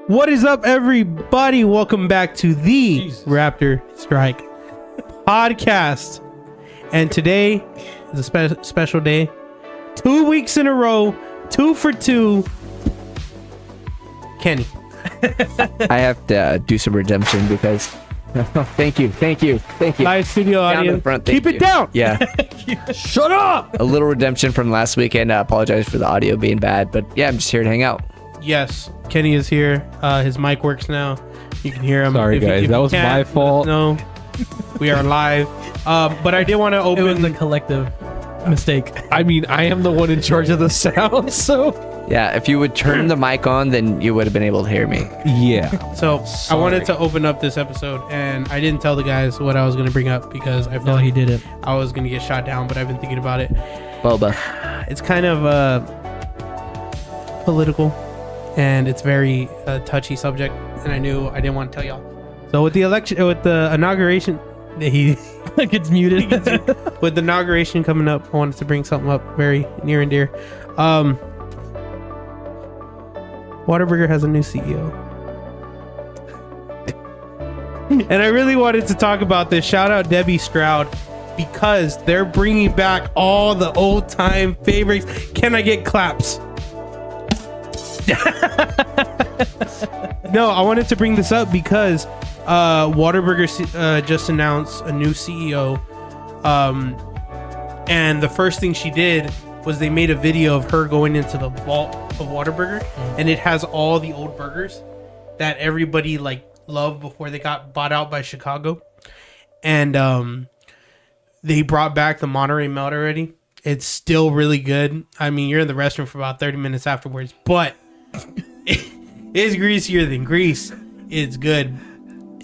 What is up, everybody? Welcome back to the Raptorstrike Podcast. And today is a special day. 2 weeks in a row, 2 for 2. Kenny. I have to do some redemption because thank you. Live studio Down audience. in front, Keep thank it you. down. Yeah. Shut up. A little redemption from last weekend. I apologize for the audio being bad, but yeah, I'm just here to hang out. Yes, Kenny is here. His mic works now. You can hear him. Sorry, guys. That was my fault. No, we are live. But I did want to open. It was a collective mistake. I mean, I am the one in charge of the sound, so Yeah, if you would turn the mic on, then you would have been able to hear me. yeah. So Sorry. I wanted to open up this episode, and I didn't tell the guys what I was going to bring up because I felt No, like he didn't. I was going to get shot down, but I've been thinking about it. Boba. It's kind of political, and it's very touchy subject, and I knew I didn't want to tell y'all. So with the election, with the inauguration, he Gets muted. with the inauguration coming up, I wanted to bring something up very near and dear. Whataburger has a new CEO. And I really wanted to talk about this. Shout out Debbie Stroud, because they're bringing back all the old time favorites. Can I get claps? No, I wanted to bring this up because Whataburger just announced a new CEO. And the first thing she did was they made a video of her going into the vault of Whataburger, and it has all the old burgers that everybody like loved before they got bought out by Chicago. And they brought back the Monterey Melt already. It's still really good. I mean, you're in the restaurant for about 30 minutes afterwards, but it's greasier than grease. It's good.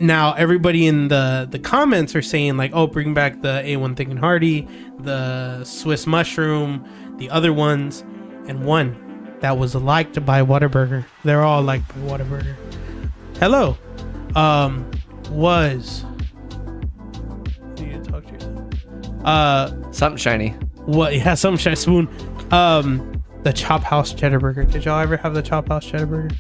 Now everybody in the comments are saying like, oh, bring back the A1 Thick and Hearty, the Swiss mushroom, the other ones, and one that was liked by Whataburger. They're all liked by Whataburger. Hello. Was you need to talk to yourself. Something shiny. What? Yeah, some shiny spoon. The Chop House Cheddar Burger. Did y'all ever have the Chop House Cheddar Burger?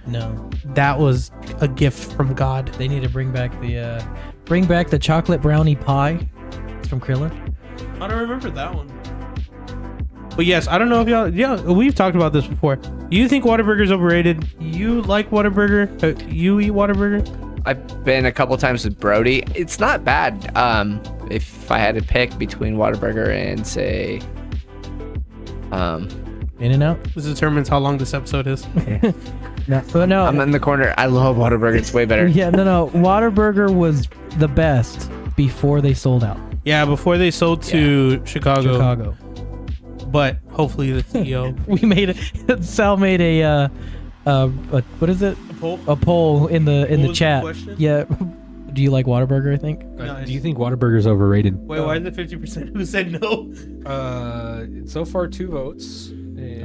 No, That was a gift from God. they need to bring back the chocolate brownie pie. It's from Krillin. I don't remember that one. But yes, I don't know if y'all. Yeah, we've talked about this before. You think Whataburger's overrated? You like Whataburger? You eat Whataburger? I've been a couple times with Brody. It's not bad. If I had to pick between Whataburger and say, In-N-Out. This determines how long this episode is. No, I'm in the corner. I love Whataburger. It's way better. yeah, no. Whataburger was the best before they sold out. Yeah, before they sold to Chicago. But hopefully the CEO. We made it. Sal made a what is it? A poll? A poll in the What was the chat. question? Yeah. Do you like Whataburger? I think. Do you think Whataburger's overrated? Wait, why is it 50% who said no? So far 2 votes.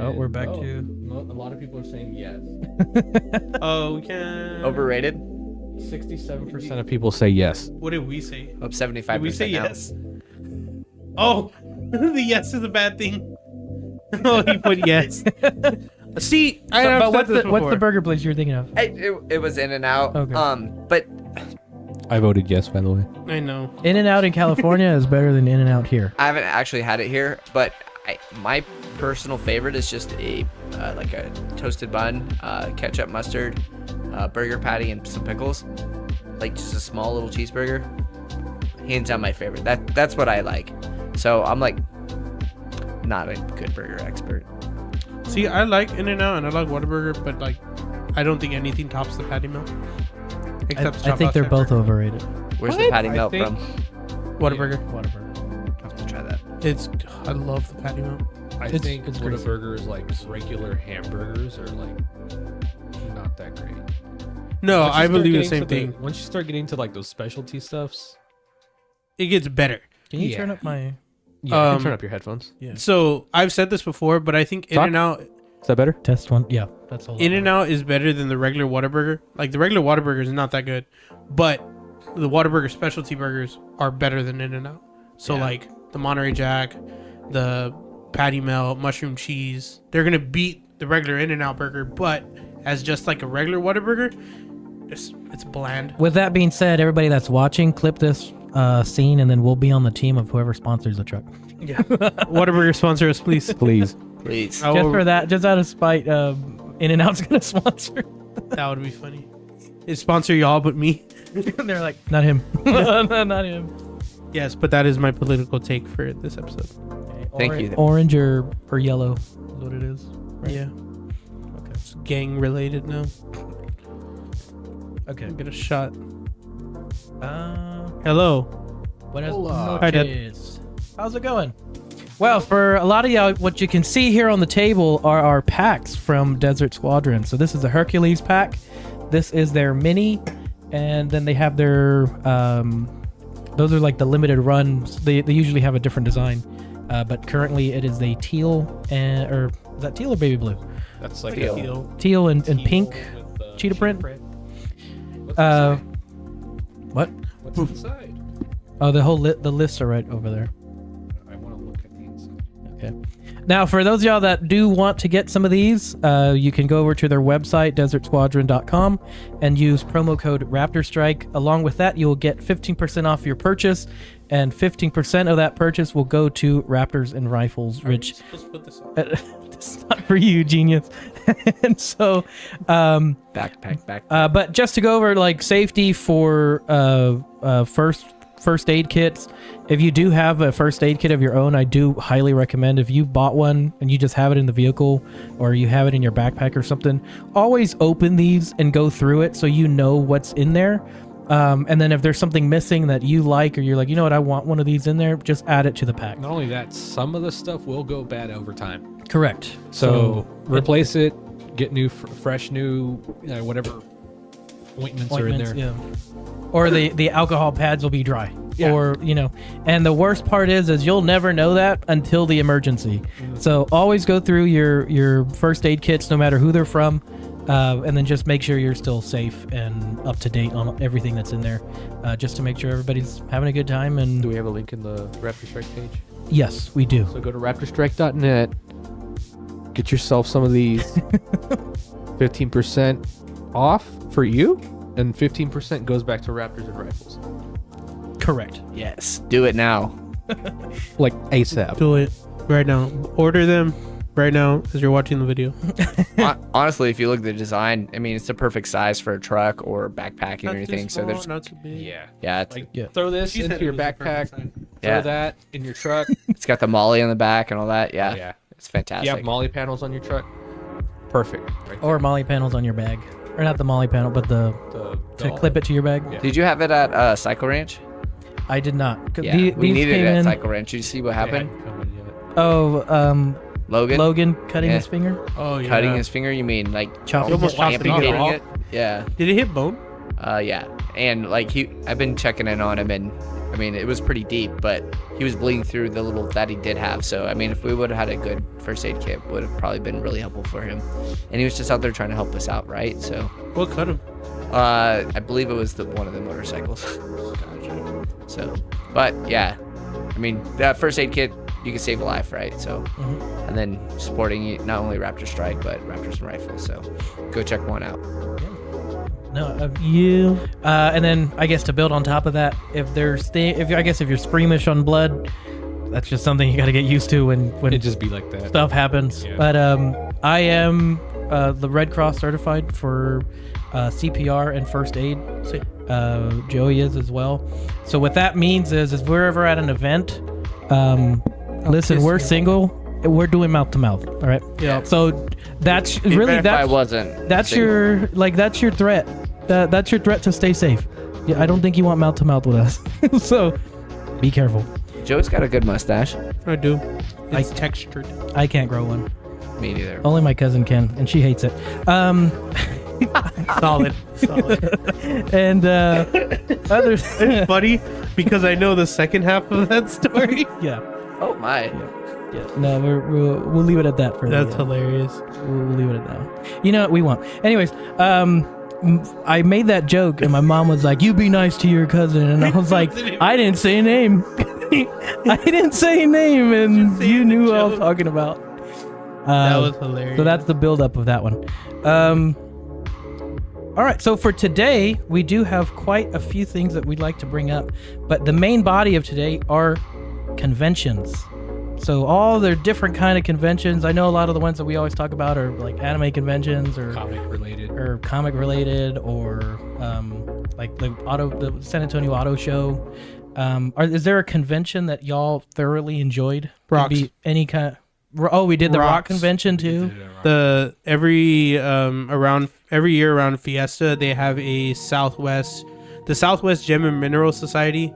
Oh, we're back to. A lot of people are saying yes. Oh, we can. Overrated? 67% of people say yes. What did we say? Up 75%. Did we say now. yes? Oh, the yes is a bad thing. Oh, he put yes. See, But what's the burger place you're thinking of? It was In-N-Out. Okay. But I voted yes, by the way. I know. In-N-Out in California is better than In-N-Out here. I haven't actually had it here, but my personal favorite is just a like a toasted bun, ketchup, mustard, burger patty, and some pickles. Like just a small little cheeseburger. Hands down my favorite. That's what I like. So I'm like not a good burger expert. See, I like In-N-Out and I like Whataburger, but like, I don't think anything tops the patty melt. I Chop think House they're Cheddar both Burger. overrated. Where's the patty I melt think- from? Whataburger. Whataburger. I have to try that. It's. I love the patty melt. I It's- think it's great. Whataburger is like regular hamburgers are like not that great. No, Once you I start believe the getting same to thing. Once you start getting to like those specialty stuffs, It gets better. Can you Yeah. turn up my? yeah, you Um, can turn up your headphones. So I've said this before, but I think Talk. In-N-Out Is that better? Test one. Yeah, that's all. In-N-Out is better than the regular Whataburger. Like the regular Whataburger is not that good, but the Whataburger specialty burgers are better than In-N-Out. So like the Monterey Jack, the patty melt, mushroom cheese, they're gonna beat the regular In-N-Out burger, but as just like a regular Whataburger, it's bland. With that being said, everybody that's watching, clip this scene, and then we'll be on the team of whoever sponsors the truck. Yeah. Whataburger sponsor us, please. Please. Please. I Just will- for that, just out of spite, In-N-Out's gonna sponsor. That would be funny. It sponsor y'all, but me. They're like, not him, not him. Yes, but that is my political take for this episode. Thank you. Orange or yellow is what it is. Right? Yeah. Okay. It's gang related now. Okay. Get a shot. Uh, Hello. Buenas Hola. Hi, Dad. noches. How's it going? Well, for a lot of y'all, what you can see here on the table are our packs from Desert Squadron. So this is the Hercules pack. This is their mini, and then they have their those are like the limited runs. They usually have a different design, but currently it is a teal or is that teal or baby blue? That's like Teal. Teal and pink with, cheetah print. What's Uh, inside? what? What's inside? Oh, the lists are right over there. I want to look at the inside. Okay. Now, for those of y'all that do want to get some of these, you can go over to their website, desertsquadron.com, and use promo code Raptorstrike. Along with that, you'll get 15% off your purchase, and 15% of that purchase will go to Raptors and Rifles, which Let's put this on. it's not for you, genius. And so, Backpack. but just to go over like safety for first aid kits. If you do have a first aid kit of your own, I do highly recommend, if you bought one and you just have it in the vehicle or you have it in your backpack or something, always open these and go through it so you know what's in there. And then if there's something missing that you like, or you're like, you know what, I want one of these in there, just add it to the pack. Not only that, some of the stuff will go bad over time. Correct. So replace it, get new, fresh, new, whatever ointments are in there. Yeah. Or the alcohol pads will be dry. Yeah. Or, and the worst part is you'll never know that until the emergency. So always go through your first aid kits, no matter who they're from, and then just make sure you're still safe and up to date on everything that's in there, just to make sure everybody's having a good time. Do And we have a link in the Raptor Strike page? yes, we do. So go to raptorstrike.net, get yourself some of these, 15% off for you, and 15% goes back to Raptors and Rifles. Correct. Yes. Do it now. Like ASAP. Do it right now. Order them right now as you're watching the video. Honestly, if you look at the design, I mean, it's the perfect size for a truck or backpacking or anything. So there's, not too big. yeah, it's, Like, Yeah. throw this She said into it your was the perfect backpack, size. throw Yeah. that in your truck. it's got the molly on the back and all that. Yeah, Oh, yeah. it's If fantastic. you have molly panels on your truck, perfect. Right Or molly panels on your bag. Or not the molly panel, but there. to clip it to your bag. Yeah. Did you have it at Cycle Ranch? I did not. 'Cause Yeah, these we needed came it at in. Cycle Ranch. Did you see what They happened? hadn't come in yet. Oh, Logan Logan cutting Yeah. his finger. Oh yeah. cutting his finger. You mean like Chopping almost it. chopped it amputating off. it? Yeah. Did it hit bone? Yeah. And like I've been checking in on him, and I mean it was pretty deep, but he was bleeding through the little that he did have. So I mean, if we would have had a good first aid kit, would have probably been really helpful for him. And he was just out there trying to help us out, right? So What cut him? I believe it was one of the motorcycles. So, but yeah, I mean that first aid kit, you can save a life, right? So, Mhm. and then supporting not only Raptor Strike but Raptors and Rifles. So, go check one out. No, you. And then I guess to build on top of that, if you're squeamish on blood, that's just something you got to get used to when It'd just be like that. stuff happens. Yeah. But I am the Red Cross certified for CPR and first aid. Joey is as well. So what that means is if we're ever at an event, listen, we're single. We're doing mouth to mouth. All right. Yeah. So that's Even really if I wasn't. that's single. that's your threat. That's your threat to stay safe. Yeah, I don't think you want mouth to mouth with us. So be careful. Joe's got a good mustache. I do. It's textured. I can't grow one. Me neither. Only my cousin can, and she hates it. Solid. Solid. And others. It's funny because I know the second half of that story. Yeah. Oh my. Yeah. No, we'll leave it at that for That's the, hilarious. we'll leave it at that. You know what? We won't. Anyways, I made that joke, and my mom was like, "You be nice to your cousin," and I was like, "I didn't say a name. I didn't say a name, and saying you the knew what I was joke. talking about." That was hilarious. So that's the build up of that one. All right, so for today, we do have quite a few things that we'd like to bring up, but the main body of today are conventions. So all the different kind of conventions. I know a lot of the ones that we always talk about are like anime conventions or Comic related, or like the San Antonio Auto Show. Is there a convention that y'all thoroughly enjoyed? Could be any kind. We did the rock convention too. Every year around Fiesta, they have the Southwest Gem and Mineral Society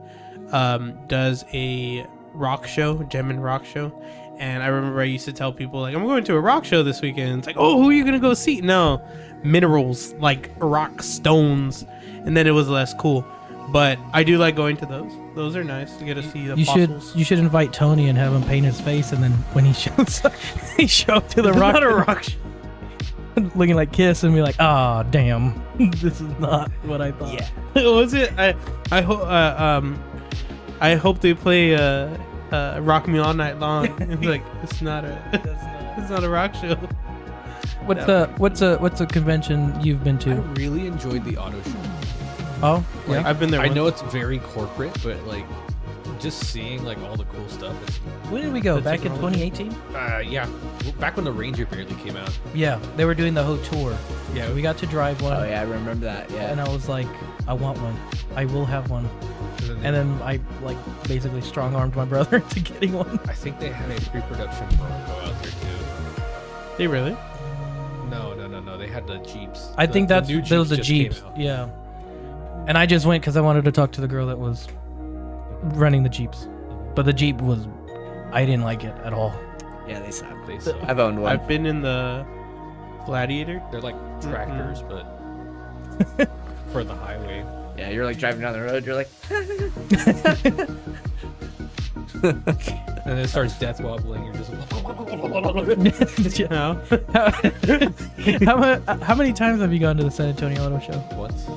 does a rock show, gem and rock show. And I remember I used to tell people, like, I'm going to a rock show this weekend. It's like, oh, who are you gonna go see? No, minerals, like rock stones. And then it was less cool. But I do like going to those. Those are nice to get to see the fossils. You should invite Tony and have him paint his face, and then when he shows up, he show up to the rock. Not a rock show. Looking like Kiss and be like, oh damn, this is not what I thought. Yeah. Was it? I hope they play Rock Me All Night Long. It's like it's not a rock show. What's a convention you've been I to? really enjoyed the auto show. Oh, Like, I've been there. I know it's very corporate, but like just seeing like all the cool stuff. when did we go? The Back in technology. 2018? Yeah, back when the Ranger barely came out. Yeah, they were doing the whole tour. Yeah, so we got to drive one. Oh yeah, I remember that. Yeah. And I was like, I want one. I will have one. And then I like basically strong-armed my brother into getting one. I think they had a pre-production Bronco out there too. They really? No. They had the Jeeps. I think the those new the just came Jeeps. out. Yeah. And I just went because I wanted to talk to the girl that was running the Jeeps. But the Jeep I didn't like it at all. Yeah, they suck. They suck. I've owned one. I've been in the Gladiator. They're like tractors, but for the highway. Yeah, you're like driving down the road. You're like, And then it starts death wobbling. You're just. No. How many times have you gone to the San Antonio Auto Show? Once.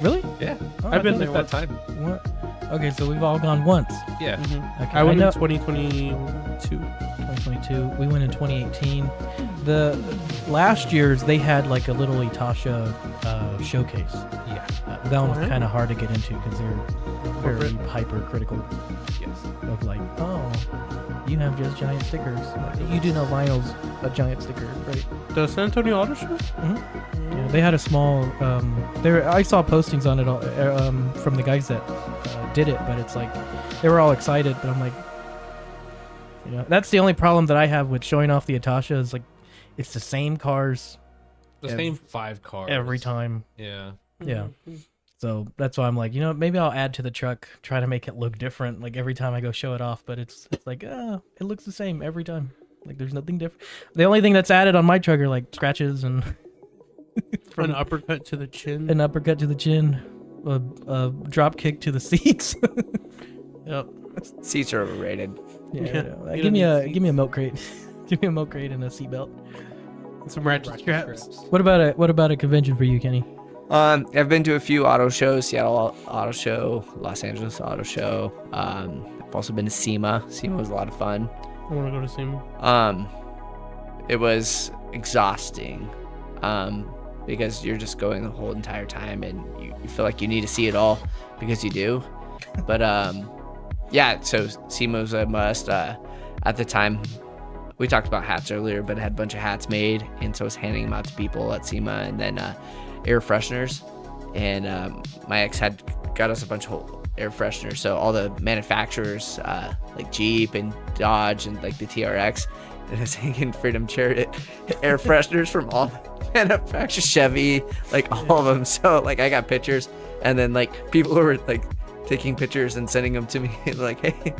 Really? Yeah. Oh, I've been I there That time. What? Okay, so we've all gone once. Yeah. Okay, I went know- in 2022. 2022. We went in 2018. The last year's they had like a little Itasha showcase. Yeah. That one was Alright. kind of hard to get into because they're very hypercritical Yes. of like, oh, you have just giant stickers. You do know vinyl's a giant sticker, right? The San Antonio Auto Show? Yeah, they had a small. I saw postings on it from the guys that did it, but it's like they were all excited. But I'm like, that's the only problem that I have with showing off the Itasha is like, it's the same cars The same 5 cars. every time. Yeah. Yeah. So that's why I'm like, maybe I'll add to the truck, try to make it look different, like every time I go show it off. But it's like, it looks the same every time. Like there's nothing different. The only thing that's added on my truck are like scratches and From an uppercut to the chin. an uppercut to the chin, a drop kick to the seats. Yep. seats are overrated. Yeah. You Give me don't a need give me a milk crate. Give me a milk crate and a seatbelt. Some ratchet straps. What about a convention for you, Kenny? I've been to a few auto shows, Seattle Auto Show, Los Angeles Auto Show. I've also been to SEMA. SEMA was a lot of fun. I want to go to SEMA. It was exhausting because you're just going the whole entire time and you feel like you need to see it all because you do. But yeah, so SEMA was a must. At the time, we talked about hats earlier, but I had a bunch of hats made, and so I was handing them out to people at SEMA, and then air fresheners. And my ex had got us a bunch of air fresheners, so all the manufacturers like Jeep and Dodge and like the TRX, and I was hanging Freedom Chariot air fresheners from all the manufacturers, Chevy, like all of them. So like I got pictures, and then like people were like taking pictures and sending them to me like, hey,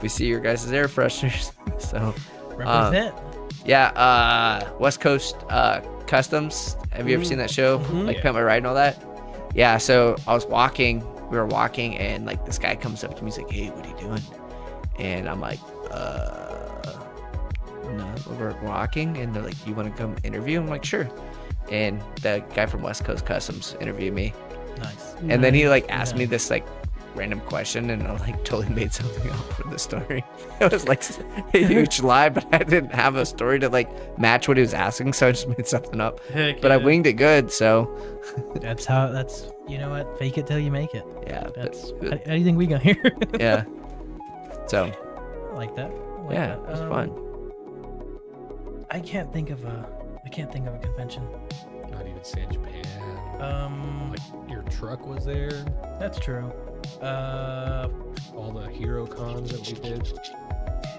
we see your guys' air fresheners. So Represent. yeah, West Coast Customs. Have you ever seen that show? Like Pimp My Ride and all that? Yeah, so we were walking, and like this guy comes up to me, he's like, hey, what are you doing? And I'm like, no, we're walking. And they're like, you want to come interview? I'm like, sure. And the guy from West Coast Customs interviewed me. Nice. And then he like asked me this like random question, and I like totally made something up for the story. It was like a huge lie, but I didn't have a story to like match what he was asking, so I just made something up. Heck But I yeah. winged it good, so That's you know what? Fake it till you make it. yeah. That's but- how do you think we got here? yeah. So I like that. I like yeah, that. it was fun. I can't think of a convention. Not even San Japan. Like your truck was there. That's true. All the hero cons that we did.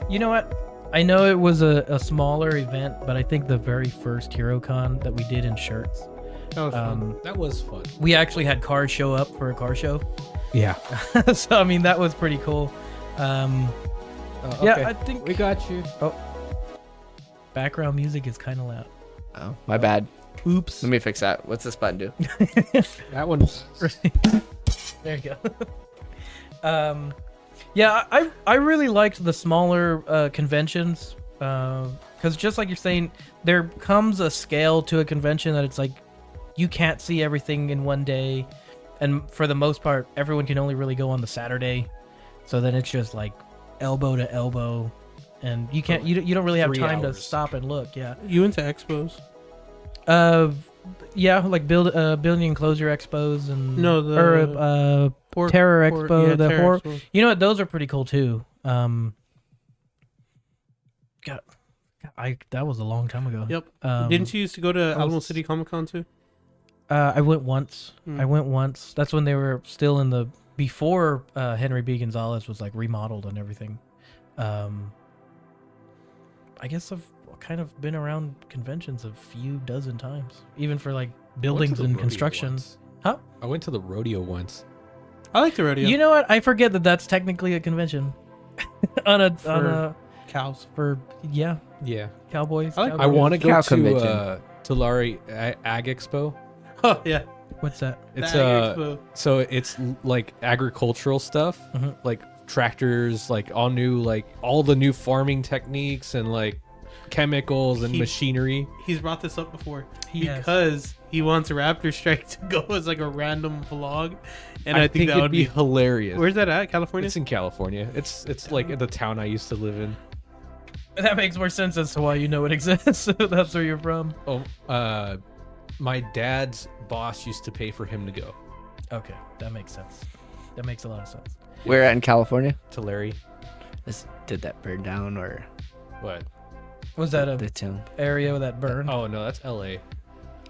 You know what? I know it was a smaller event, but I think the very first HeroCon that we did in shirts, That was fun. That was fun. we actually had cars show up for a car show. Yeah. So I mean that was pretty cool. Yeah, I think we got you. background music is kind of loud. Oh, my bad. Oops. Let me fix that. What's this button do? That one. There you go. Yeah, I really liked the smaller conventions because just like you're saying, there comes a scale to a convention that it's like you can't see everything in one day, and for the most part, everyone can only really go on the Saturday, so then it's just like elbow to elbow, and you can't you don't really have 3 time to hours. stop and look. Yeah. You went to expos? Yeah, like building enclosure expos and No, the Terror Expo, the Terror horror. Expo. You know what? Those are pretty cool too. God, that was a long time ago. Yep. Um, Didn't you used to go to was- Alamo City Comic Con too? I went once. Hmm. I went once. That's when they were still in the before Henry B. Gonzalez was like remodeled and everything. I guess I've kind of been around conventions a few dozen times, even for like buildings and construction. Huh? I went to the rodeo once. I like the rodeo. You know what? I forget that that's technically a convention. on a cows. for Yeah. cowboys. I like- I cowboys. want to go Cow to convention. Tulare Ag Expo. Oh yeah. What's that? It's The Ag Expo. so it's like agricultural stuff, Mhm. like tractors, like all the new farming techniques and like chemicals and He- machinery. He's brought this up before He has. because he wants Raptorstrike to go as like a random vlog, and I, think that it'd would be be. hilarious. Where's that at? California? It's in California. It's like the town I used to live in. That makes more sense as to why you know it exists. That's where you're from. Oh, my dad's boss used to pay for him to go Okay, that makes sense. That makes a lot of sense. Where at in California? to Larry. Did that burn down or What? Was that the a tomb? area that burned? Oh no, that's L.A.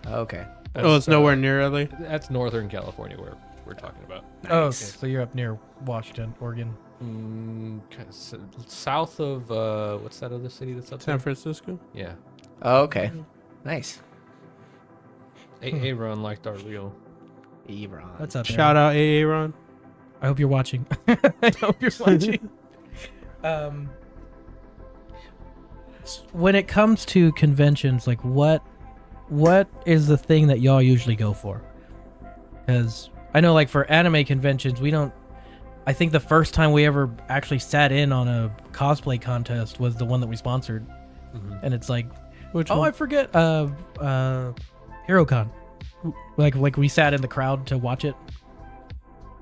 Oh, okay. Oh, it's That's, nowhere near LA. That's Northern California where we're talking about. Oh, okay. So you're up near Washington, Oregon. South of what's that other city that's up San there? Francisco. Yeah. Oh, okay. Nice. Aaron liked our reel. Ebron. That's up there. Shout out AA Ron. I hope you're watching. I hope you're watching. When it comes to conventions, like what is the thing that y'all usually go for? Because I know, like for anime conventions, we don't. I think the first time we ever actually sat in on a cosplay contest was the one that we sponsored, and it's like, Which oh, one? I forget. HeroCon. Like we sat in the crowd to watch it.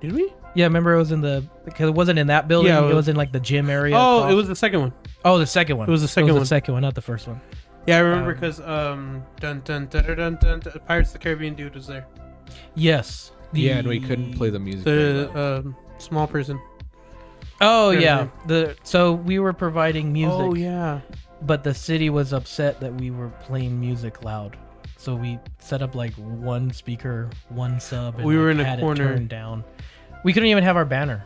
Did we? Yeah, remember it was because it wasn't in that building. Yeah, it was in like the gym area. Oh, across- it was the second one. Oh, the second one. It was the second the one. second one, not the first one. Yeah, I remember because dun, dun, dun, dun, dun, dun, Pirates of the Caribbean dude was there. Yes. Yeah, and we couldn't play the music. very The loud. small person. Oh Sure, yeah. sure. So we were providing music, Oh yeah. but the city was upset that we were playing music loud. So we set up like one speaker, one sub, and We were like, in a had corner. it turned down. We couldn't even have our banner.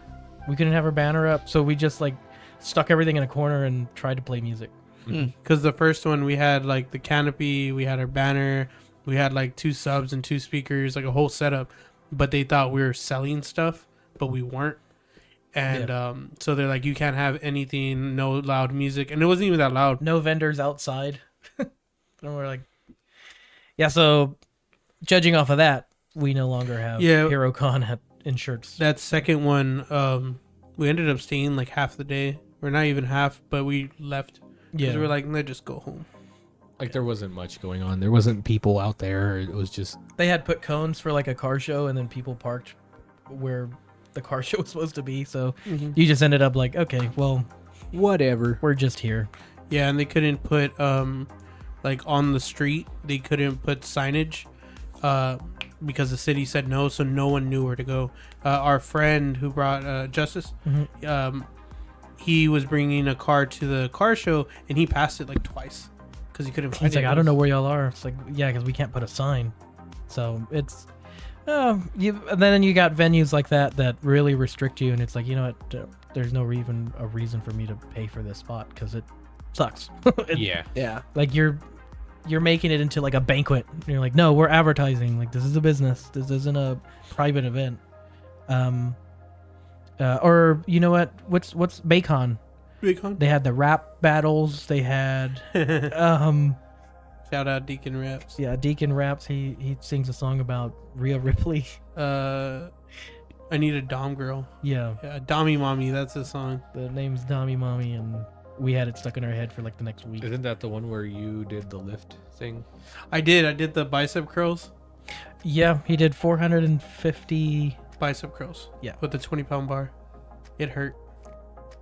We couldn't have our banner up, so we just like stuck everything in a corner and tried to play music. Because the first one we had like the canopy, we had our banner, we had like 2 subs and 2 speakers, like a whole setup. But they thought we were selling stuff, but we weren't. And so they're like, you can't have anything, no loud music, and it wasn't even that loud. No vendors outside. And we're like, yeah. So judging off of that, we no longer have Yeah. HeroCon in shirts. That second one, we ended up staying like half the day, or not even half, but we left because Yeah. we were like, let's just go home. Like there wasn't much going on. There wasn't people out there. It was just They had put cones for like a car show, and then people parked where the car show was supposed to be. So Mhm. you just ended up like, okay, well, Whatever. we're just here. Yeah, and they couldn't put like on the street. They couldn't put signage because the city said no, so no one knew where to go. Our friend who brought Justice, he was bringing a car to the car show, and he passed it like twice because he couldn't find He's it. like, I don't know where y'all are. It's like, yeah, because we can't put a sign. So it's, and then you got venues like that really restrict you, and it's like, you know what? There's no even a reason for me to pay for this spot because it sucks. Yeah. Yeah. Like you're making it into like a banquet. And you're like, no, we're advertising. Like this is a business. This isn't a private event. Or you know what? What's Baycon? Bacon. They had the rap battles. They had Shout out Deacon Raps. yeah, Deacon raps. He sings a song about Rhea Ripley. I need a Dom girl. Yeah, Yeah, Dommy Mommy. That's his song. the name's Dommy Mommy, and we had it stuck in our head for like the next week. Isn't that the one where you did the lift thing? I did the bicep curls. Yeah, he did 450. Bicep curls. Yeah. With the 20-pound bar. It hurt.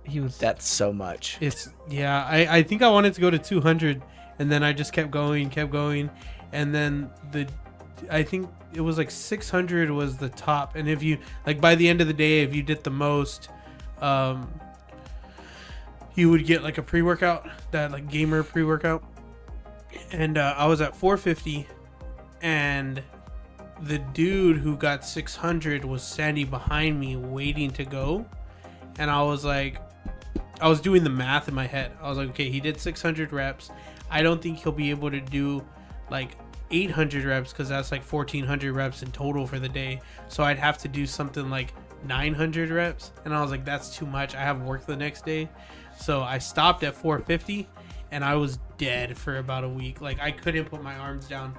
He was That's so much. I think I wanted to go to 200, and then I just kept going, and then I think it was like 600 was the top, and if you like by the end of the day, if you did the most, you would get like a pre-workout, that like gamer pre-workout, and I was at 450, and the dude who got 600 was standing behind me waiting to go, and I was doing the math in my head. I was like, okay, he did 600 reps. I don't think he'll be able to do like 800 reps because that's like 1400 reps in total for the day. So I'd have to do something like 900 reps. And I was like, that's too much. I have work the next day. So I stopped at 450 and I was dead for about a week. Like I couldn't put my arms down.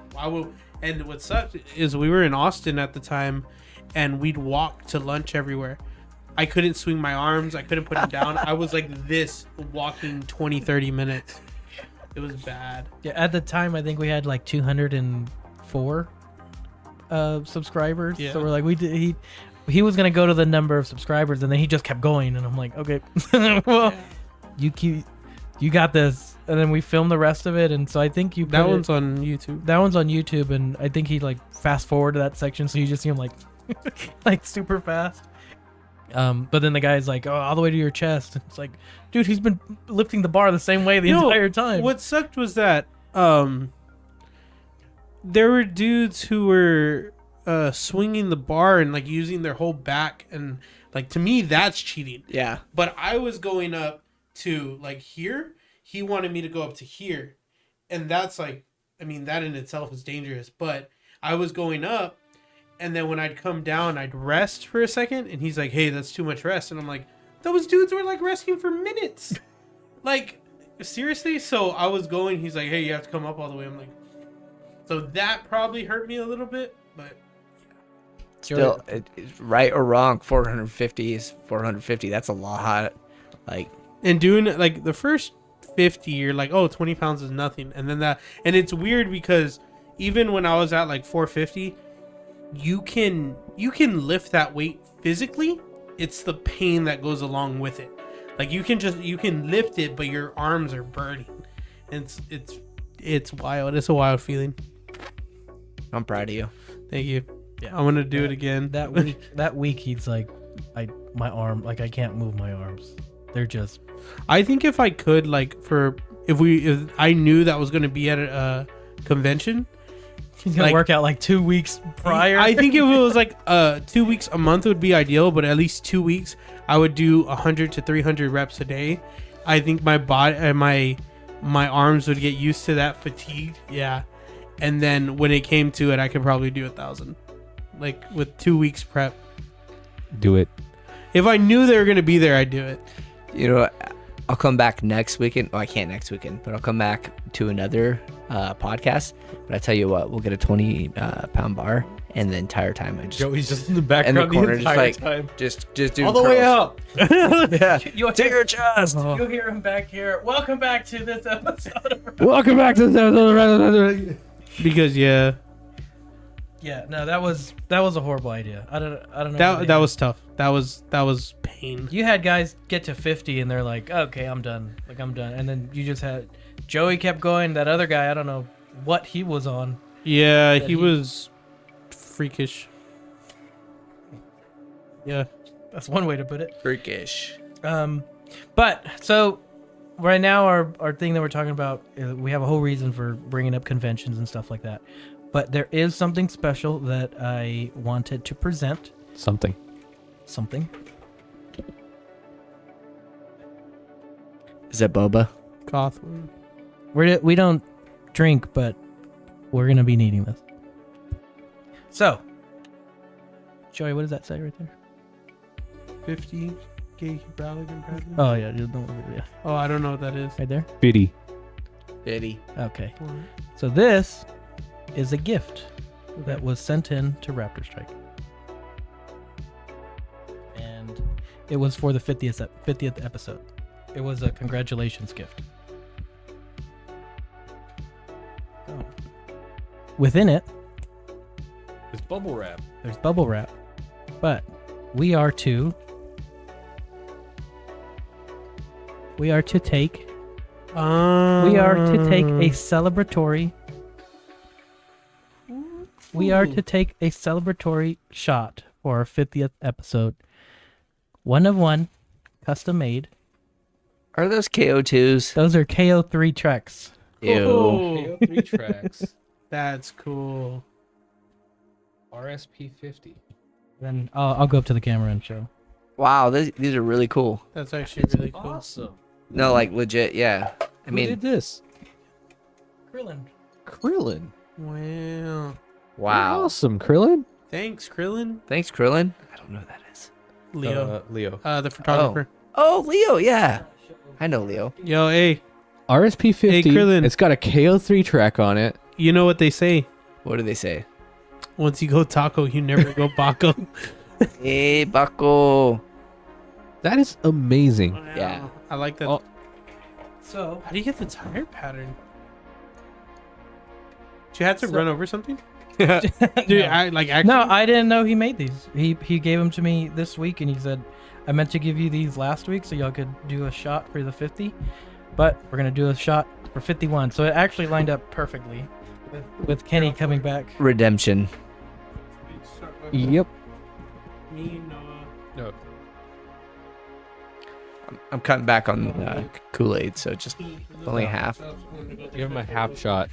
And what sucked is we were in Austin at the time and we'd walk to lunch everywhere. I couldn't swing my arms. I couldn't put them down. I was like this walking 20-30 minutes. It was bad. Yeah, at the time, I think we had like 204 subscribers. Yeah. So we're like, he was gonna go to the number of subscribers, and then he just kept going, and I'm like, okay, well, you got this. And then we filmed the rest of it, and so I think you put That one's on YouTube. that one's on YouTube, and I think he like fast forward to that section, so you just see him like like super fast. But then the guy's like, oh, all the way to your chest. It's like, dude, he's been lifting the bar the same way the entire time. What sucked was that there were dudes who were swinging the bar and like using their whole back, and like to me that's cheating. Yeah. But I was going up to like here. He wanted me to go up to here, and that's like, I mean, that in itself is dangerous. But I was going up. And then when I'd come down, I'd rest for a second. And he's like, hey, that's too much rest. And I'm like, those dudes were like resting for minutes. Like, seriously? So I was going. He's like, hey, you have to come up all the way. I'm like, so that probably hurt me a little bit. But Still, it's right or wrong, 450 is 450. That's a lot. Like, and doing it like the first 50, you're like, oh, 20 pounds is nothing. And then and it's weird because even when I was at like 450, you can lift that weight physically. It's the pain that goes along with it. Like you can lift it, but your arms are burning. And it's wild. It's a wild feeling. I'm proud of you. Thank you. Yeah. I'm gonna do it again. That week he's like, my arm, like I can't move my arms. They're just. I think if I could, like, if I knew that was gonna be at a convention. He's gonna like, work out like 2 weeks prior. I think if it was like 2 weeks a month would be ideal, but at least 2 weeks I would do 100 to 300 reps a day. I think my body and my arms would get used to that fatigue. Yeah, and then when it came to it, I could probably do 1,000, like with 2 weeks prep. Do it. If I knew they were gonna be there, I'd do it. You know, I'll come back next weekend. Oh, I can't next weekend, but I'll come back to another podcast. But I tell you what, we'll get a 20-pound bar, and the entire time I just Joey's just in the in background the corner, the just entire like time. just do All the way up. Yeah, You'll take your chest. You'll hear him back here. Welcome back to this episode of Welcome back to the Because yeah, Yeah, no, that was a horrible idea. I don't know. That was tough. That was pain. You had guys get to 50 and they're like, okay, I'm done. Like, I'm done. And then you just had Joey kept going. That other guy, I don't know what he was on. Yeah, he was freakish. Yeah. That's one way to put it. Freakish. But so right now our thing that we're talking about, we have a whole reason for bringing up conventions and stuff like that. But there is something special that I wanted to present. Something. Is that boba? Gotham. We don't drink, but we're going to be needing this. So, Joey, what does that say right there? 50 gay rallied and president. Oh, yeah. Just don't worry, yeah. Oh, I don't know what that is. Right there? Biddy. Biddy. Okay. So this is a gift that was sent in to Raptorstrike. And it was for the 50th episode. It was a congratulations gift. Oh. Within it, It's bubble wrap. there's bubble wrap. But we are to take we are to take a celebratory shot for our 50th episode. One of one, custom made. Are those KO2s? Those are KO3 tracks. Ew. Oh, 3 tracks. that's cool. RSP 50. Then I'll go up to the camera and show. Wow, these are really cool. That's actually really cool. Awesome. No, like legit, yeah. I Who mean, did this? Krillin. Krillin. Wow. wow. Awesome, Krillin. Thanks, Krillin. Thanks, Krillin. I don't know who that is. Leo. Leo. The photographer. Oh, Leo, yeah. I know Leo. Yo, hey, RSP 50. Hey, Krillin. It's got a KO3 track on it. you know what they say? What do they say? Once you go taco, you never go Baco. Hey, Bucko. That is amazing. Yeah. I like that. Oh. So How do you get the tire pattern? Did you have to run over something? Dude, actually. no, I didn't know he made these. He gave them to me this week, and he said, I meant to give you these last week so y'all could do a shot for the 50, but we're gonna do a shot for 51. So it actually lined up perfectly with Kenny coming back. Redemption. Yep. Me, Noah. No. I'm cutting back on Kool-Aid, so just only half. Give him a half shot.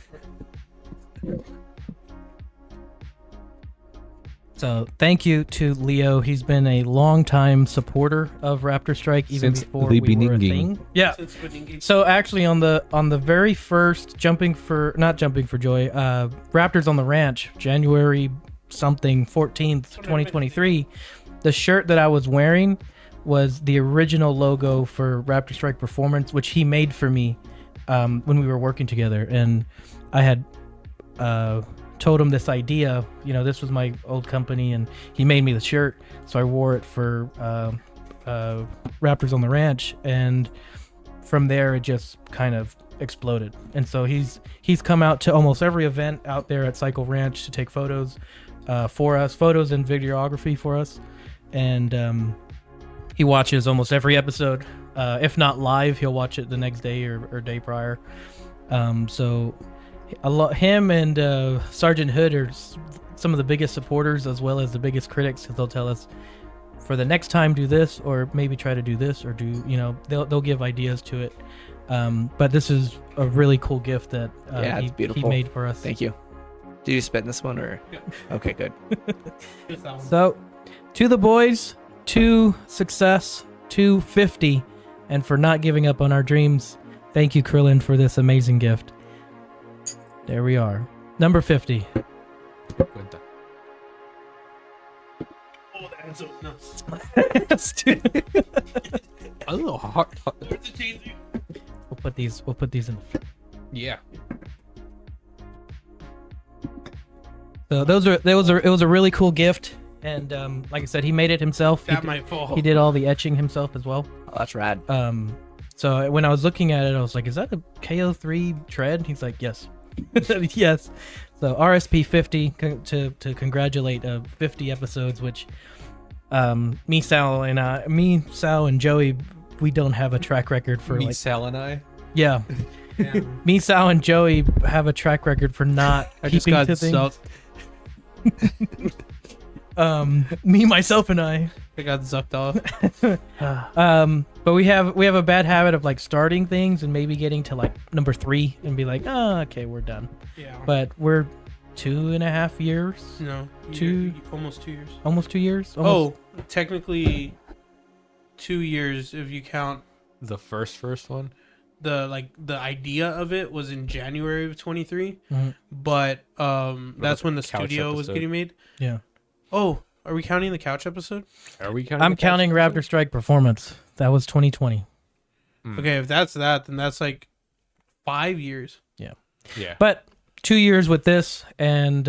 So thank you to Leo. He's been a longtime supporter of Raptorstrike even Since before the we were a beginning. thing. Yeah. So actually on the very first Jumping for Joy, Raptors on the Ranch, January something 14th, 2023, the shirt that I was wearing was the original logo for Raptorstrike Performance, which he made for me when we were working together. And I had told him this idea, this was my old company, and he made me the shirt, so I wore it for Raptors on the Ranch, and from there it just kind of exploded. And so he's come out to almost every event out there at Cycle Ranch to take photos for us, photos and videography for us, and he watches almost every episode. If not live, he'll watch it the next day or day prior. So him and Sergeant Hood are some of the biggest supporters as well as the biggest critics, because they'll tell us for the next time do this, or maybe try to do this, or do they'll give ideas to it. But this is a really cool gift that It's beautiful. he made for us. Thank you. Did you spend this one or? Yeah. Okay, good. So to the boys, to success, to 50, and for not giving up on our dreams. Thank you, Krillin, for this amazing gift. There we are. Number 50. Oh, that's so no. A little hot. We'll put these in. Yeah. So it was a really cool gift, and like I said, he made it himself. That might fall. He did all the etching himself as well. Oh, that's rad. So when I was looking at it, I was like, "Is that a KO3 tread?" He's like, "Yes." Yes. So RSP 50 to congratulate 50 episodes, which me, Sal, and Joey, we don't have a track record for Me, Sal, and I. Yeah. Me, Sal, and Joey have a track record for not I just keeping got to things. sucked. Me, myself, and I. Got zucked off. But we have a bad habit of like starting things and maybe getting to like number 3 and be like, oh, okay, we're done. Yeah. But we're 2.5 years, No. Almost 2 years. almost 2 years. Almost. Oh, technically 2 years if you count The first one. the idea of it was in January of 23, Mhm. but that's when the couch studio was episode? getting made. Yeah. Oh, are we counting the couch episode? Are we counting? I'm the couch counting episode? Raptorstrike Performance. That was 2020. Okay, if that's that, then that's like 5 years. Yeah. But 2 years with this and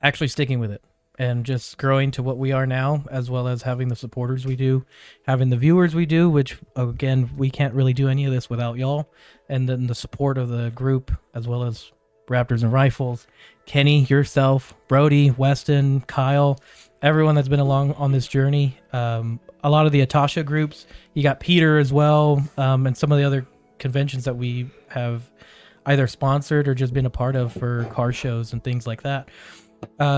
actually sticking with it and just growing to what we are now, as well as having the supporters we do, having the viewers we do, which again, we can't really do any of this without y'all. And then the support of the group, as well as Raptors and Rifles, Kenny, yourself, Brody, Weston, Kyle, everyone that's been along on this journey. A lot of the Atasha groups, you got Peter as well, and some of the other conventions that we have either sponsored or just been a part of for car shows and things like that.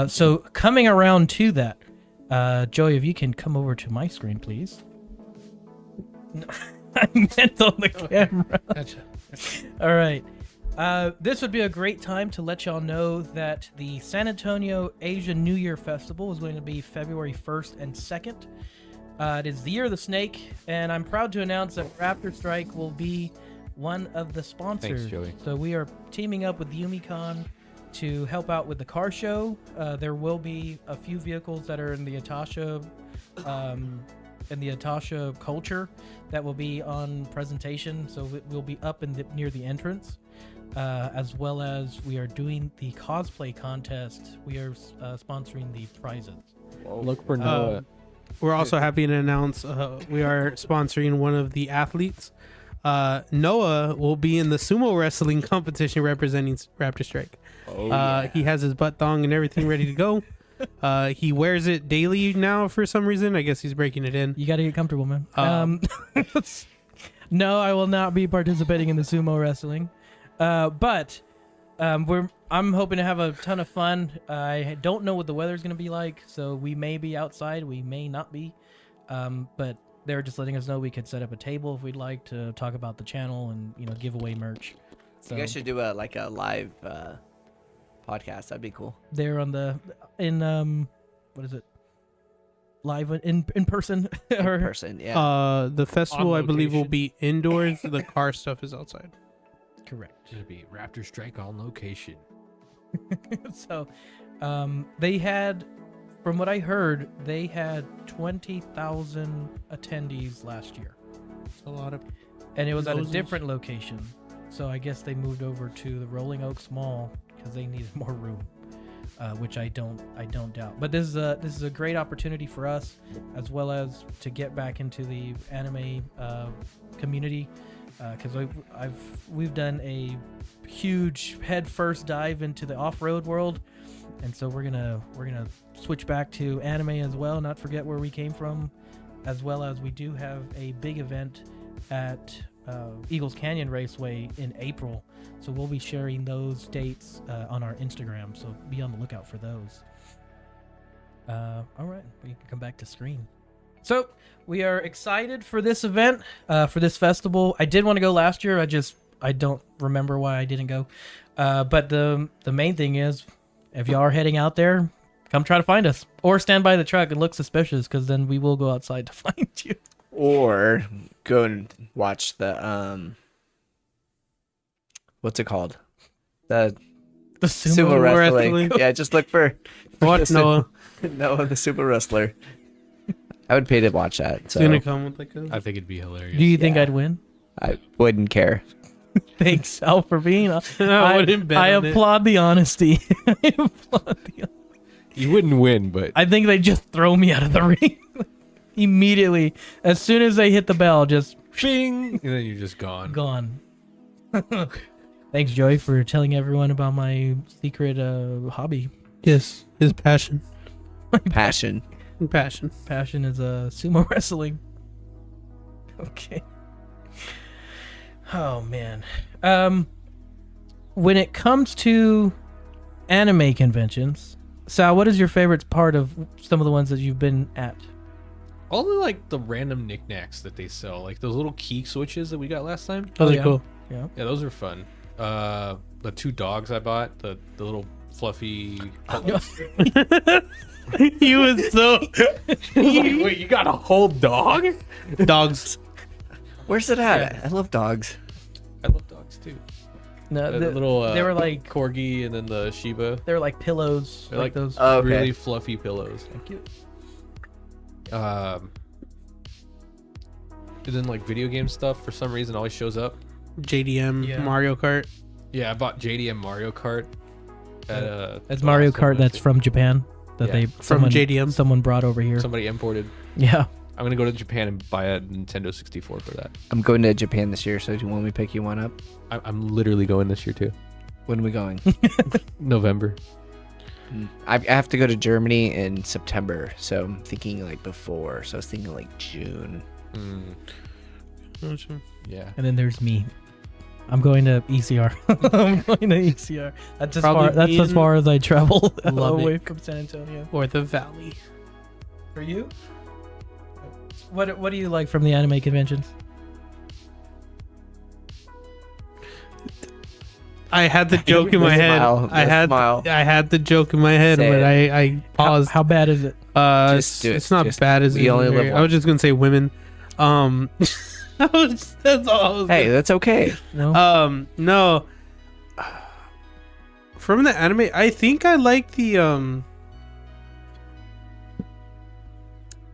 So coming around to that, Joey, if you can come over to my screen, please. I meant on the camera. Gotcha. All right. This would be a great time to let y'all know that the San Antonio Asian New Year Festival is going to be February 1st and 2nd. It is the Year of the Snake, and I'm proud to announce that Raptorstrike will be one of the sponsors. Thanks, Joey. So we are teaming up with YumiCon to help out with the car show. There will be a few vehicles that are in the Atasha culture that will be on presentation. So it will be up near the entrance. As well as we are doing the cosplay contest. We are sponsoring the prizes. Look for Noah. We're also happy to announce we are sponsoring one of the athletes. Noah will be in the sumo wrestling competition representing Raptorstrike. He has his butt thong and everything ready to go. He wears it daily now for some reason. I guess he's breaking it in. You got to get comfortable, man. No, I will not be participating in the sumo wrestling. But I'm hoping to have a ton of fun. I don't know what the weather's going to be like, so we may be outside, we may not be. But they're just letting us know we could set up a table if we'd like to talk about the channel and give away merch. So You guys should do a live podcast. That'd be cool. they're on what is it? Live in person or In person, yeah. The festival, On I believe, will location. be indoors. The car stuff is outside. correct. Should be Raptorstrike on location. So, they had, from what I heard, they had 20,000 attendees last year, It's a lot of. and it was at a Thousands. different location. So I guess they moved over to the Rolling Oaks Mall because they needed more room, which I don't doubt. But this is a great opportunity for us, as well as to get back into the anime community, because we've done a huge head first dive into the off-road world, and so we're gonna switch back to anime as well, not forget where we came from, as well as we do have a big event at Eagles Canyon Raceway in April, so we'll be sharing those dates on our Instagram, so be on the lookout for those. All right, we can come back to screen. So we are excited for this event, for this festival. I did want to go last year. I don't remember why I didn't go. But the main thing is, if y'all are heading out there, come try to find us, or stand by the truck and look suspicious, because then we will go outside to find you. Or go and watch the what's it called? The The sumo wrestling. Yeah, just look for What? the Noah? Noah the sumo wrestler. I would pay to watch that. It's So gonna come with like a. I think it'd be hilarious. Do you think Yeah. I'd win? I wouldn't care. Thanks, Sal, for being. I wouldn't bet I on it. applaud the honesty. I applaud the. You wouldn't win, but I think they just throw me out of the ring immediately as soon as they hit the bell. Just bing, and then you're just gone. gone. Thanks, Joey, for telling everyone about my secret hobby. Yes, his passion. Passion. Passion. Passion is sumo wrestling. Okay. Oh man. When it comes to anime conventions, Sal, what is your favorite part of some of the ones that you've been at? All the like the random knickknacks that they sell, like those little key switches that we got last time. Those yeah. are cool. Yeah. Yeah, those are fun. The 2 dogs I bought, the little fluffy. He was so Wait, you got a whole dog? dogs. Where's it at? I love dogs. I love dogs too. No, The little they were like corgi and then the Shiba. they were like pillows, They're like like- those. Oh, okay. Really fluffy pillows. Thank you. And then like video game stuff for some reason always shows up. JDM Yeah. Mario Kart. Yeah, I bought JDM Mario Kart. At That's Mario Kart. That's from Japan. That Yeah. they From JDM. someone brought over here. somebody imported. Yeah. I'm gonna go to Japan and buy a Nintendo 64 for that. I'm going to Japan this year, so do you want me to pick you one up? I'm literally going this year too. When are we going? November. I have to go to Germany in September, so I'm thinking like before. So I was thinking like June. Yeah. And then there's me. I'm going to ECR. I'm going to ECR. That's as Probably far. That's as in far as I travel Lubbock. away from San Antonio. Or the Valley. For you? What do you like from the anime conventions? I had the joke in my head. Smile. I had Smile. I had the joke in my head, Say but it. I paused. How bad is it? Just do it. It's not Just- bad as we only live I was just gonna say women. That's all. I was Hey, that's okay. No. No. From the anime, I think I like the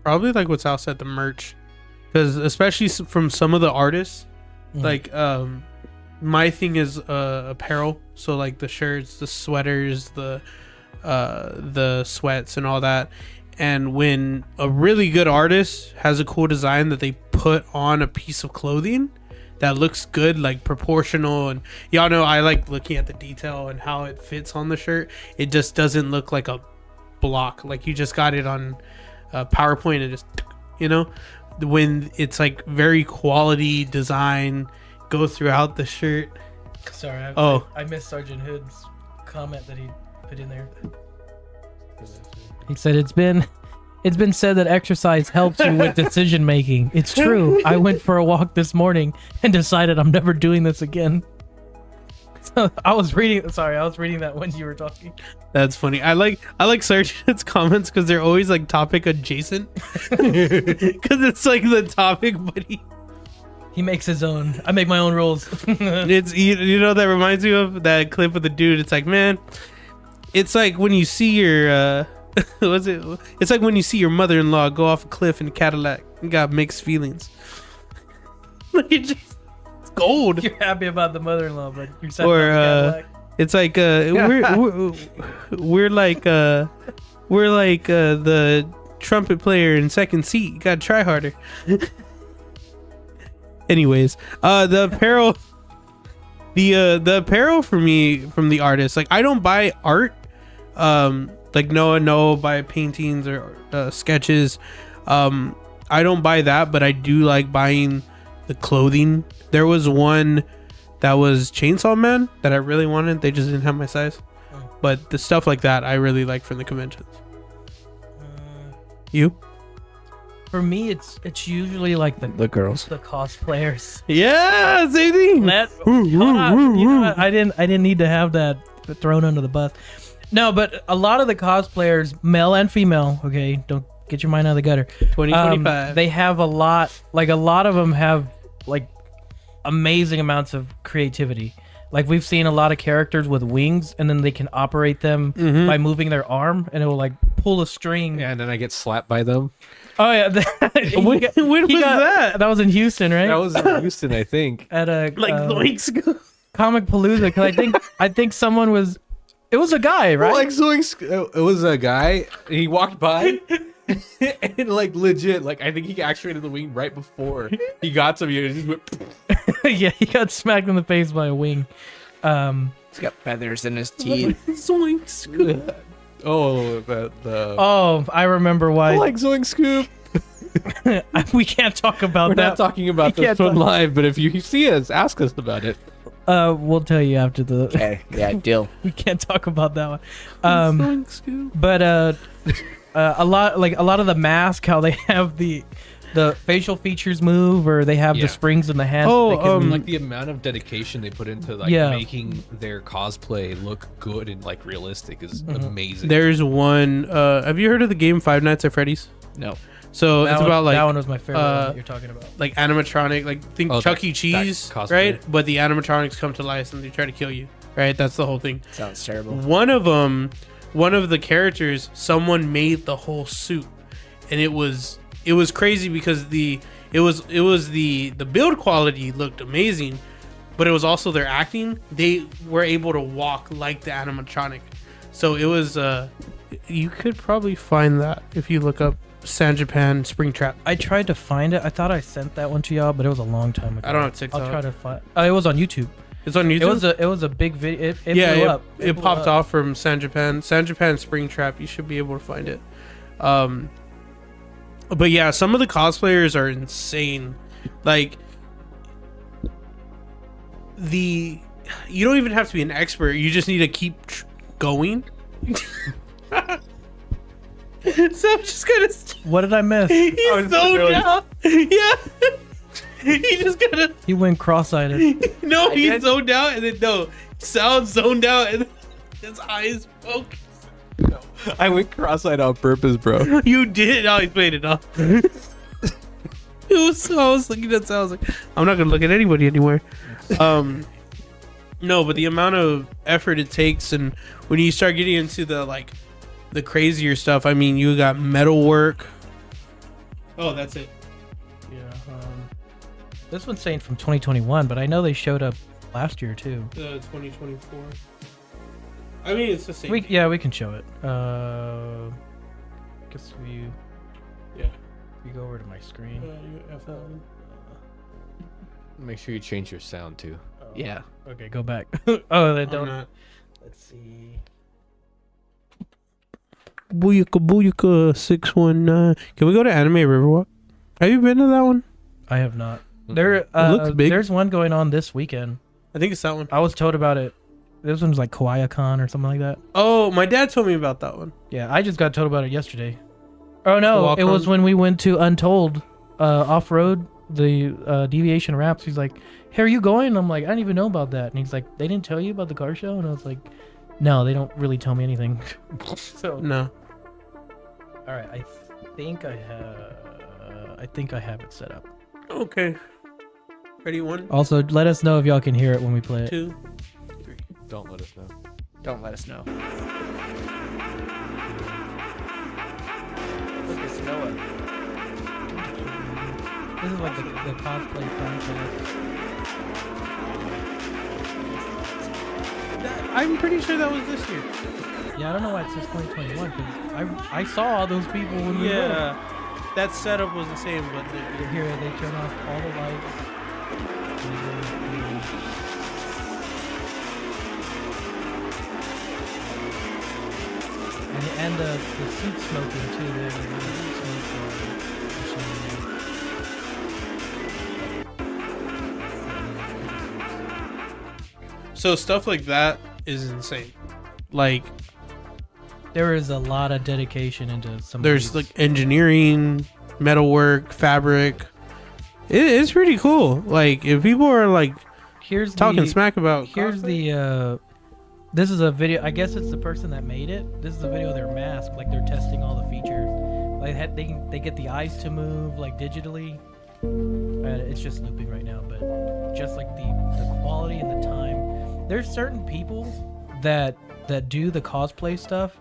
probably like what Sal said, the merch, because especially from some of the artists, like my thing is apparel. So like the shirts, the sweaters, the sweats, and all that. And when a really good artist has a cool design that they put on a piece of clothing that looks good, like proportional, and y'all know I like looking at the detail and how it fits on the shirt. It just doesn't look like a block, like you just got it on PowerPoint and just, you know, when it's like very quality design go throughout the shirt. Sorry. I missed Sergeant Hood's comment that he put in there. He said it's been said that exercise helps you with decision making. It's true. I went for a walk this morning and decided I'm never doing this again. So I was reading that when you were talking. That's funny. I like Sergeant's comments because they're always like topic adjacent, because it's like the topic, but He makes his own. I make my own rules. it's you know, that reminds me of that clip of the dude. It's like, man, it's like when you see your what's it? It's like when you see your mother-in-law go off a cliff in a Cadillac. You got mixed feelings. Like it's gold. You're happy about the mother-in-law, but you're sad Or about the Cadillac. it's like we're like the trumpet player in second seat. You gotta try harder. Anyways, the apparel, the apparel for me from the artist, like I don't buy art, like Noah buy paintings or sketches. I don't buy that, but I do like buying the clothing. There was one that was Chainsaw Man that I really wanted. They just didn't have my size. But the stuff like that I really like from the conventions. You? For me, it's usually like The girls. the cosplayers. Yeah, same thing. Hold on. You know what? I didn't need to have that thrown under the bus. No, but a lot of the cosplayers, male and female, okay, don't get your mind out of the gutter. 2025. They have a lot of them have like amazing amounts of creativity. Like we've seen a lot of characters with wings, and then they can operate them by moving their arm, and it will like pull a string. Yeah, and then I get slapped by them. Oh yeah, when was that? That was in Houston, right? That was in Houston, I think. At a Like Zoinks. Comic Palooza, because I think someone was. It was a guy, right? Like Zoinks, it was a guy. And he walked by, and like legit, like I think he actuated the wing right before he got to me. And he just went. Yeah, he got smacked in the face by a wing. He's got feathers in his teeth. Zoink, Scoop. Oh, the Oh, I remember why. I like Zoink Scoop. We can't talk about We're that. not talking about We this can't one live, but if you see us, ask us about it. We'll tell you after the. Okay, yeah, deal. We can't talk about that one. Zoink Scoop. But a lot of the mask, how they have the facial features move, or they have Yeah. the springs in the hands. Oh, that they can- Like the amount of dedication they put into Yeah. making their cosplay look good and realistic is amazing. There's one. Have you heard of the game Five Nights at Freddy's? No. So it's about that one was my favorite one uh, that you're talking about. like animatronic, think Oh, Chuck E. that Cheese, cosplay. right? But the animatronics come to life and they try to kill you, right? That's the whole thing. Sounds terrible. One of the characters, someone made the whole suit, and it was crazy because the build quality looked amazing, but it was also their acting. They were able to walk like the animatronic, so it was. You could probably find that if you look up San Japan Springtrap. I tried to find it. I thought I sent that one to y'all, but it was a long time ago. I don't have TikTok. I'll try to find. It was on YouTube. It's on YouTube. It was a big video. It blew up. It blew popped up. off from San Japan Springtrap. You should be able to find it. But yeah, some of the cosplayers are insane. Like you don't even have to be an expert. You just need to keep going. So I'm just gonna. What did I miss? He's zoned out. Yeah. He just gotta. He went cross-eyed. No, I he's did. zoned out, and then sound zoned out, and his eyes focused. I went cross-eyed on purpose, bro. You did. Oh, he played it off. I was looking at sounds like I'm not gonna look at anybody anywhere. No, but the amount of effort it takes, and when you start getting into the crazier stuff, I mean, you got metal work. Oh, that's it. Yeah. This one's saying from 2021, but I know they showed up last year too. 2024. I mean, it's the same. We can show it. Guess Yeah. you go over to my screen. Make sure you change your sound too. Yeah. Okay, go back. Oh, they I'm don't. not. Let's see. Booyaka 619. Can we go to Anime Riverwalk? Have you been to that one? I have not. Mhm. There, looks big. There's one going on this weekend. I think it's that one. I was told about it. This one's like Kawaii-Con or something like that. Oh, my dad told me about that one. Yeah, I just got told about it yesterday. Oh no, it Kawaii-Con? was when we went to Untold off-road, the Deviation Wraps. He's like, "Hey, are you going?" And I'm like, "I didn't even know about that." And he's like, "They didn't tell you about the car show?" And I was like, "No, they don't really tell me anything." So, No. all right, I think I have it set up. Okay. Ready? 1, Also, let us know if y'all can hear it when we play it. 2. Don't let us know. Don't let us know. Look, it's Noah. This is like the cosplay franchise. I'm pretty sure that was this year. Yeah, I don't know why it says 2021 because I saw all those people when we went. Yeah. That setup was the same, but Here, they turn off all the lights. And the suit smoking too. They have a smoke machine. so stuff like that is insane. Like There is a lot of dedication into some. there's of like these. engineering, metalwork, fabric. It's pretty cool. Like if people are like Here's talking the, smack about Here's cosplay, this is a video. I guess it's the person that made it. This is a video of their mask, like they're testing all the features. Like they get the eyes to move like digitally. It's just looping right now, but just like the quality and the time. There's certain people that do the cosplay stuff,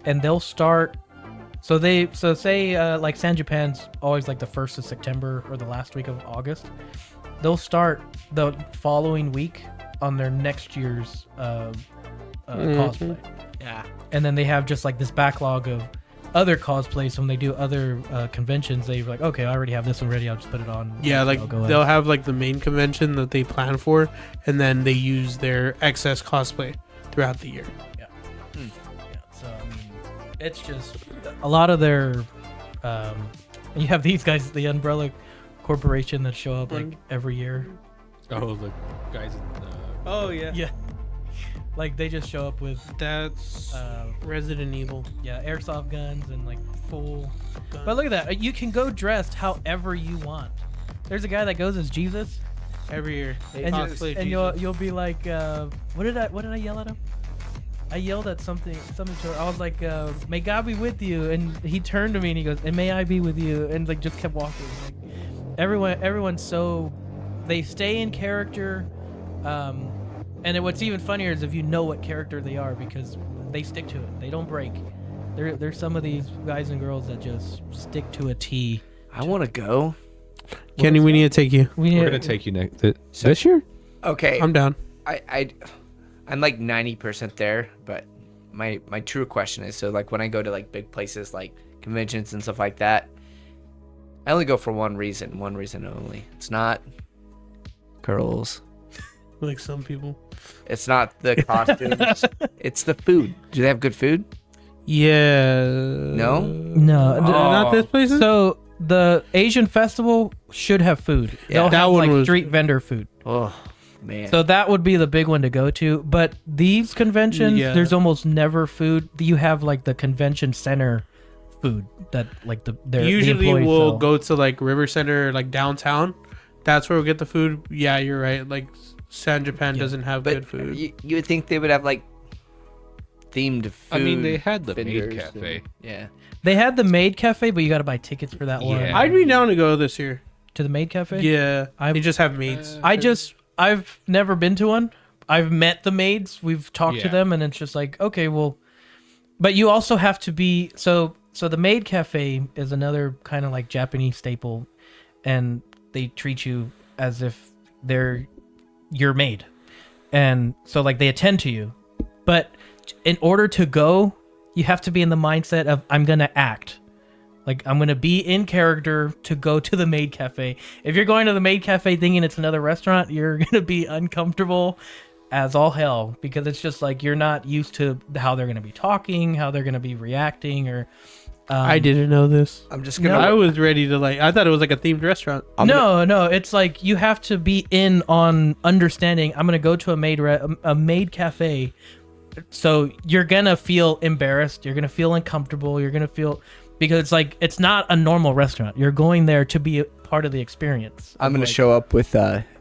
and they'll start. So say like San Japan's always like the 1st of September or the last week of August. They'll start the following week on their next year's cosplay. Yeah. And then they have just like this backlog of other cosplays when they do other conventions, they're like, okay, I already have this one ready. I'll just put it on. Yeah, like I'll go they'll in. have like the main convention that they plan for, and then they use their excess cosplay throughout the year. Yeah, so I mean, it's just a lot of their. You have these guys, the Umbrella Corporation, that show up like every year. Oh, the guys. Oh yeah, Yeah, like they just show up with that's Resident Evil. airsoft guns and like full. But look at that, you can go dressed however you want. There's a guy that goes as Jesus, Every year, and, cosplay Jesus. you'll be like, what did I yell at him? I yelled at something to her. I was like, may God be with you, and he turned to me and he goes, and may I be with you, and like just kept walking. Like, everyone's so, they stay in character, and what's even funnier is if you know what character they are, because they stick to it. They don't break. There's some of these guys and girls that just stick to a T. I want to go. Kenny, we need to take you. We're gonna take you next this year. Okay. I'm down. I'm like 90% there, but my true question is, so like when I go to like big places like conventions and stuff like that, I only go for one reason only. It's not girls. Like some people. It's not the costumes. It's the food. Do they have good food? Yeah. No? No, Not this place. So the Asian festival should have food. Yeah. They'll That have one like was- street vendor food. Oh man. So that would be the big one to go to. But these conventions, Yeah. there's almost never food. You have like the convention center food that like the Usually employees we'll sell. go to like River Center, like downtown. That's where we'll get the food. Yeah, you're right. Like San Japan doesn't have but good food. you would think they would have like themed food. I mean, they had the vendors maid cafe. and- yeah. They had the maid cafe, but you got to buy tickets for that one. Yeah. I'd be down to go this year. To the maid cafe. Yeah, I've- they just have maids. I've never been to one. I've met the maids. We've talked to Yeah. them, and it's just like, okay, well, but you also have to be so the maid cafe is another kind of like Japanese staple, and they treat you as if they're your maid, and so like they attend to you, but in order to go, you have to be in the mindset of I'm gonna act. Like, I'm going to be in character to go to the maid cafe. If you're going to the maid cafe thinking it's another restaurant, you're going to be uncomfortable as all hell, because it's just like you're not used to how they're going to be talking, how they're going to be reacting, or... I didn't know this. I'm just gonna. I was ready to like. I thought it was like a themed restaurant. No, it's like you have to be in on understanding, I'm going to go to a maid cafe, so you're going to feel embarrassed, you're going to feel uncomfortable, you're going to feel... Because it's like, it's not a normal restaurant. You're going there to be a part of the experience. I'm gonna Like, show up with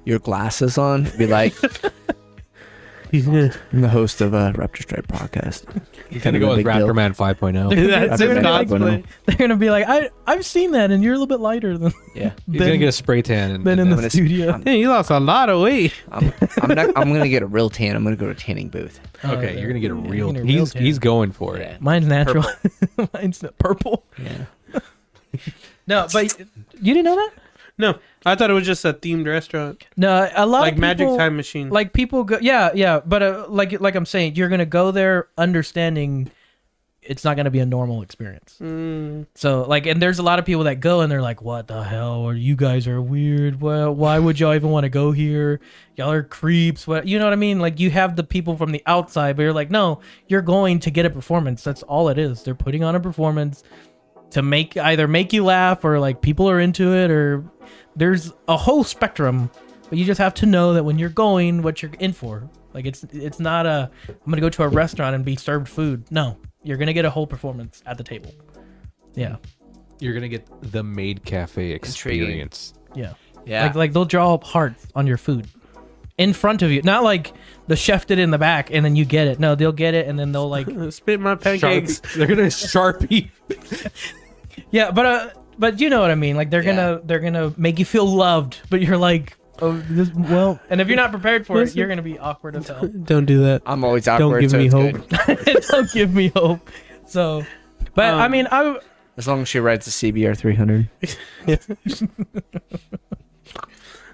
your glasses on. Be like, He's gonna. I'm the host of Raptorstrike Podcast. He's gonna go with Raptor Man 5.0. That's They're his gonna, cosplay. they're gonna be like, I've seen that, and you're a little bit lighter than Yeah. He's gonna get a spray tan. in and the gonna- studio. Hey, he lost a lot of weight. I'm gonna get a real tan. I'm gonna go to a tanning booth. Okay, Oh, you're gonna get a yeah, real. you're gonna real He's tan. he's going for it. Yeah. Mine's natural. Mine's purple. Yeah. No, but you didn't know that? No, I thought it was just a themed restaurant, No, a lot like of Magic people, Time Machine. Like people go, yeah, but like I'm saying, you're gonna go there understanding it's not gonna be a normal experience. So like, and there's a lot of people that go and they're like, "What the hell? Or you guys are weird. Well, why would y'all even want to go here? Y'all are creeps. What, you know what I mean? Like, you have the people from the outside, but you're like, no, you're going to get a performance. That's all it is. They're putting on a performance to either make you laugh, or like people are into it, or there's a whole spectrum. But you just have to know that when you're going, what you're in for. Like, it's not I'm gonna go to a restaurant and be served food. No, you're gonna get a whole performance at the table. Yeah, You're gonna get the maid cafe experience. yeah, Yeah. Like they'll draw up hearts on your food in front of you. Not like the chef did it in the back and then you get it. No, they'll get it and then they'll like Spit my pancakes. They're gonna Sharpie. yeah, but you know what I mean. Like they're gonna make you feel loved, but you're like, oh, well, and if you're not prepared for it, you're gonna be awkward as hell. Don't do that. I'm always awkward. give so me it's hope. good. Don't give me hope. So, but I mean, As long as she rides the CBR 300.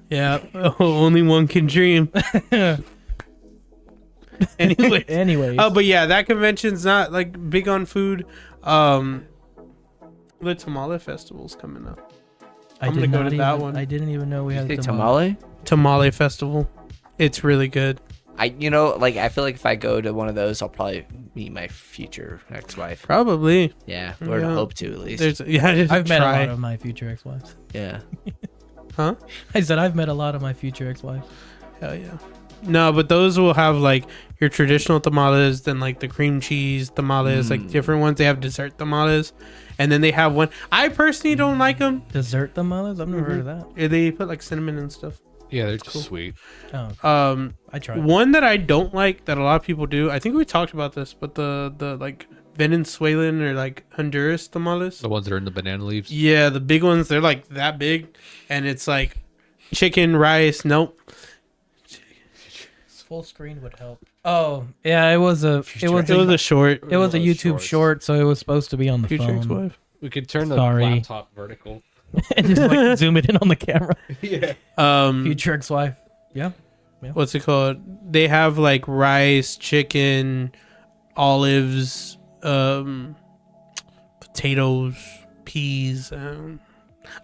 Yeah, only one can dream. Anyway, anyways. but yeah, that convention's not like big on food. The Tamale Festival's coming up. I I'm did gonna go not to that even- one. I didn't even know we You had say a tamale? Tamale Festival. It's really good. I feel like if I go to one of those, I'll probably meet my future ex-wife. Probably. Yeah, or Yeah. hope to at least. Just I've met a try. lot of my future ex-wives. Yeah. Huh? I said I've met a lot of my future ex-wives. Hell yeah. No, but those will have like your traditional tamales, then like the cream cheese tamales, like different ones. They have dessert tamales, and then they have one. I personally don't like them. Dessert tamales? I've never heard of that. They put like cinnamon and stuff. Yeah, they're just sweet. Oh, I tried. One that I don't like that a lot of people do. I think we talked about this, but the like Venezuelan or like Honduras tamales. The ones that are in the banana leaves. Yeah, the big ones. They're like that big, and it's like chicken, rice. Nope. Full screen would help. Oh, yeah, it was a It was a short. it was a YouTube Shorts. short, so it was supposed to be on the Future phone ex-wife. We could turn the Sorry. laptop vertical. and just like zoom it in on the camera. Yeah. Future ex-wife. Yeah. What's it called? They have like rice, chicken, olives, potatoes, peas.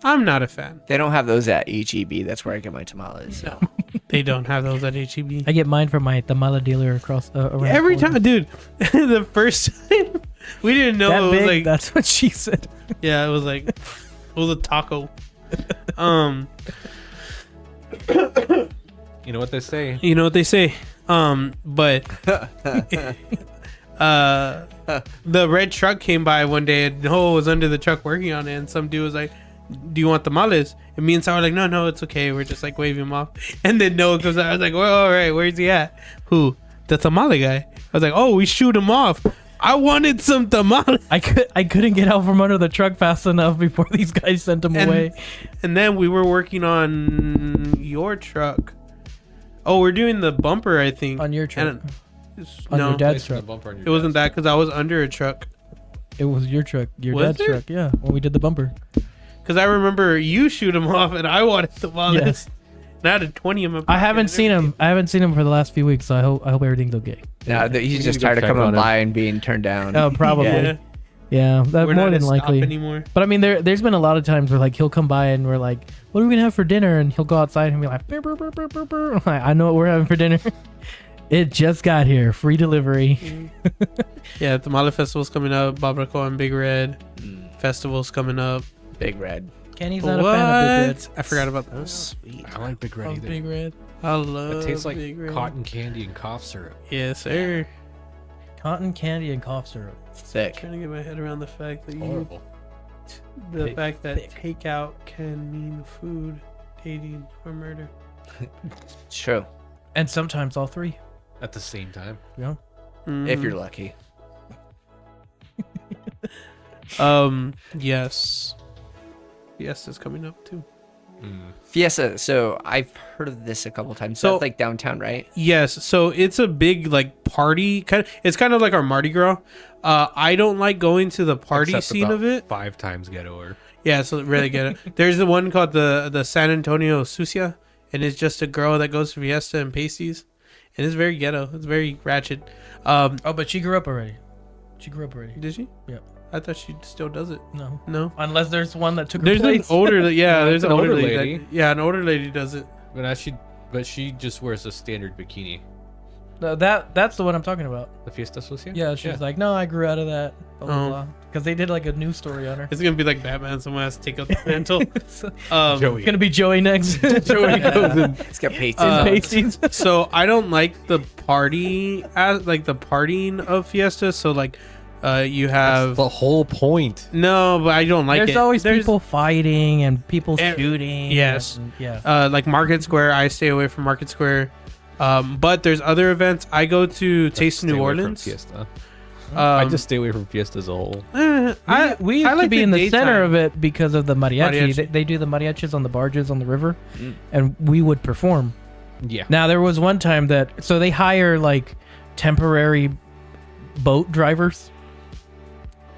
I'm not a fan. They don't have those at HEB. That's where I get my tamales. So. They don't have those at HEB. I get mine from my tamale dealer across around the Every corner. time, dude. The first time we didn't know That it was big, like, that's what she said. yeah, it was like, it was a taco. You know what they say. You know what they say. But the red truck came by one day and Noah was under the truck working on it, and some dude was like, "Do you want tamales?" And me and Sarah were like, "No, it's okay. We're just like waving him off." And then Noah comes out. I was like, "Well, all right, where's he at?" Who? The tamale guy. I was like, "Oh, we shoot him off." I wanted some tamales. I couldn't get out from under the truck fast enough before these guys sent him away. And then we were working on your truck. Oh, we're doing the bumper, I think. On your truck. And On no, your dad's Placing the truck. bumper on your it wasn't desk. that because I was under a truck. It was your truck. Your Was dad's it? truck. Yeah. When we did the bumper. Because I remember you shoot him off and I wanted tamales. Yes. And I had 20 in my I pocket haven't and seen him. everything. I haven't seen him for the last few weeks, so I hope everything's okay. Yeah, he's need just to go tired of check coming on him. by and being turned down. Oh, probably. Yeah. Yeah, that We're more not than at stop likely. anymore. But I mean, there's been a lot of times where like he'll come by and we're like, "What are we gonna have for dinner?" And he'll go outside and be like, "Brr, brr, brr, brr, brr, brr." I'm like, "I know what we're having for dinner." It just got here, free delivery. Yeah, Tamale Festival's coming up. Babraco and Big Red Festival's coming up. Big Red. Kenny's not a fan of Big Red. I forgot about those. Sweet. I like Big Red Oh, either. Big Red. I love It tastes like Big Red. cotton candy and cough syrup. Yes, sir. Cotton candy and cough syrup. Sick. Trying to get my head around the fact that Horrible. the fact that takeout can mean food, dating, or murder. It's true. And sometimes all three. At the same time. Yeah. If you're lucky. Yes. Fiesta's coming up too. Fiesta. So I've heard of this a couple times. So- So that's like downtown, right? Yes, so it's a big like party kind of. It's kind of like our Mardi Gras. I don't like going to the party Except scene about of it. 5 times ghettoer. Yeah, so really get it. There's the one called the San Antonio Sucia, and it's just a girl that goes to Fiesta and pasties, and it's very ghetto. It's very ratchet. Oh, but she grew up already. She grew up already. Did she? Yep. I thought she still does it. No. No. Unless there's one that took her There's an place. older. Yeah, there's it's an an older older lady. lady. Yeah, an older lady does it. But she just wears a standard bikini. No, that's the one I'm talking about. The Fiesta Sucia? Yeah, she's like, no, I grew out of that. Blah, blah, Oh. blah. Because they did like a news story on her. It's gonna be like Batman. Someone has to take out the mantle. So- Joey. It's gonna be Joey next. Joey goes in It's got pasties. pasties. So I don't like the party, like the partying of Fiesta. So like, you have the whole point. no, but I don't like There's it. always people fighting and people Eh, shooting. yes. and- yeah. Like Market Square. I stay away from Market Square. But there's other events. I go to Taste Stay New away from Orleans. Fiesta. I Um, just stay away from Fiesta as a whole. We used I to like be in the center daytime. of it because of the mariachi. Mariachi. They do the mariachis on the barges on the river, and we would perform. Yeah. Now there was one time that so they hire like temporary boat drivers,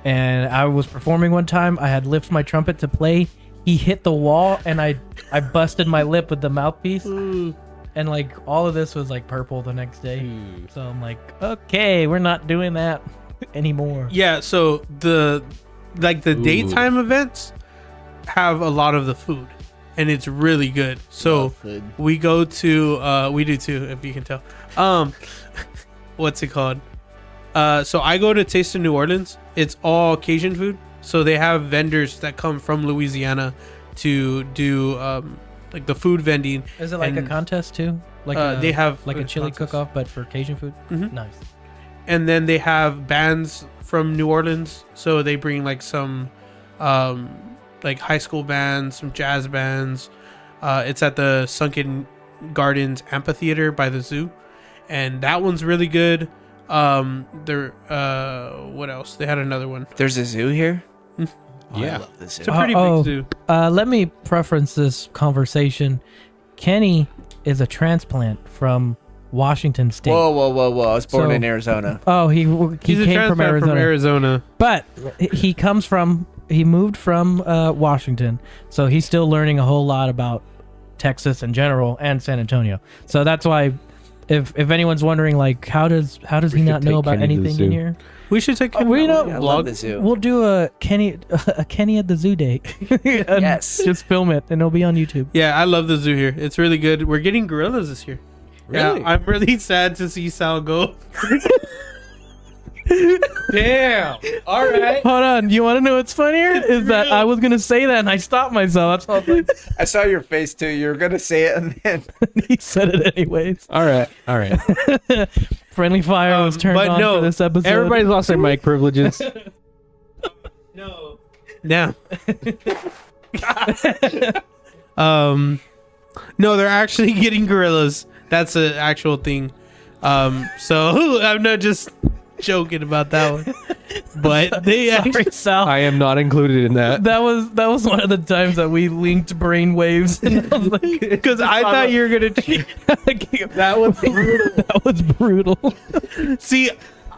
and I was performing one time. I had lifted my trumpet to play. He hit the wall, and I busted my lip with the mouthpiece, and like all of this was like purple the next day. So I'm like, okay, we're not doing that anymore. Yeah, so the like the daytime events have a lot of the food, and it's really good. So we go to we do too, if you can tell. What's it called? So I go to Taste of New Orleans. It's all Cajun food. So they have vendors that come from Louisiana to do like the food vending. Is it like a contest too? Like they have like a chili cook-off, but for Cajun food. Mhm. Nice. And then they have bands from New Orleans. So they bring like some like high school bands, some jazz bands. It's at the Sunken Gardens Amphitheater by the zoo, and that one's really good. There what else? They had another one. There's a zoo here. Yeah. I love the zoo. It's a pretty big zoo. Let me preference this conversation. Kenny is a transplant from Washington State. Whoa! I was born So- in Arizona. Oh, he He's a came from transplant Arizona. But he moved from Washington, so he's still learning a whole lot about Texas in general and San Antonio. So that's why, if anyone's wondering, like, how does he not know about Kenny to the anything zoo. in here? We should take Oh, we know- I love the zoo. We'll do a Kenny at the zoo day. And Yes. just film it, and it'll be on YouTube. Yeah, I love the zoo here. It's really good. We're getting gorillas this year. Really? Yeah, I'm really sad to see Sal go. Damn. All right. Hold on, you want to know what's funnier? Is that I was gonna say that and I stopped myself. That's all. I was like, I saw your face too. You were gonna say it, and then he said it anyways. All right. Friendly fire was turned but on no, for this episode. Everybody's lost their mic privileges. No. Now. No, they're actually getting gorillas. That's an actual thing. So I'm not just joking about that one. But they actually, Sorry, Sal. I am not included in that. That was one of the times that we linked brain waves. And I was like, because I thought you were gonna cheat. that was brutal. That was brutal. See,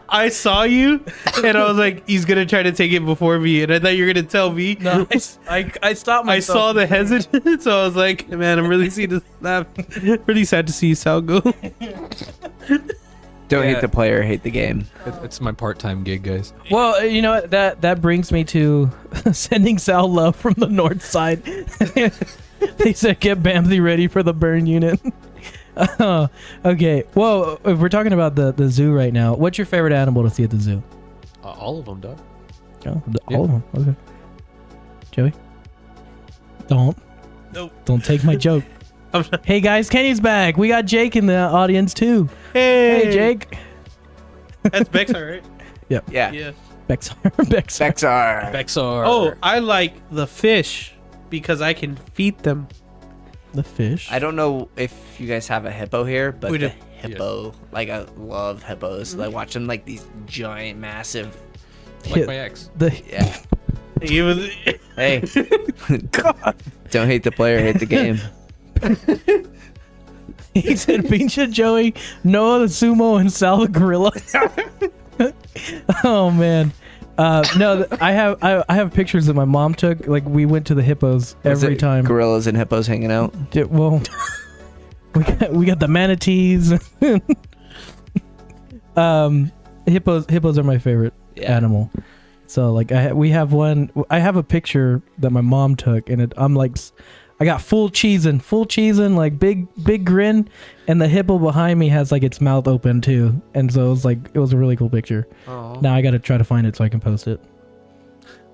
I saw you, and I was like, he's gonna try to take it before me, and I thought you were gonna tell me. No, I stopped I myself. saw the hesitance, so I was like, man, I'm really really sad to see Sal go. don't Yeah. hate the player, hate the game. It's my part-time gig, guys. Well, you know what? That brings me to sending Sal love from the north side. They said get Bamsey ready for the burn unit. Okay. Well, if we're talking about the zoo right now, what's your favorite animal to see at the zoo? All of them, dog. Oh, Yeah. all of them. Okay. Joey? Don't. Nope. Don't take my joke. Hey guys, Kenny's back. We got Jake in the audience too. Hey, Hey Jake. That's Bexar, right? Yeah. Yeah. Bexar. Bexar. Bexar. Oh, I like the fish because I can feed them. The fish. I don't know if you guys have a hippo here, but We the do. hippo, like I love hippos. Like watching like these giant, massive. like my ex. Yeah. He was. Hey. Don't hate the player, hate the game. He said, "Pincha Joey, Noah the sumo, and Sal the gorilla." Oh man, no, I have pictures that my mom took. Like we went to the hippos Was every it time. Gorillas and hippos hanging out. Well, we got the manatees. Hippos are my favorite animal. So like we have one. I have a picture that my mom took, and I'm like, I got full cheesing, like big grin, and the hippo behind me has like its mouth open too, and so it was a really cool picture. Oh. Now I got to try to find it so I can post it.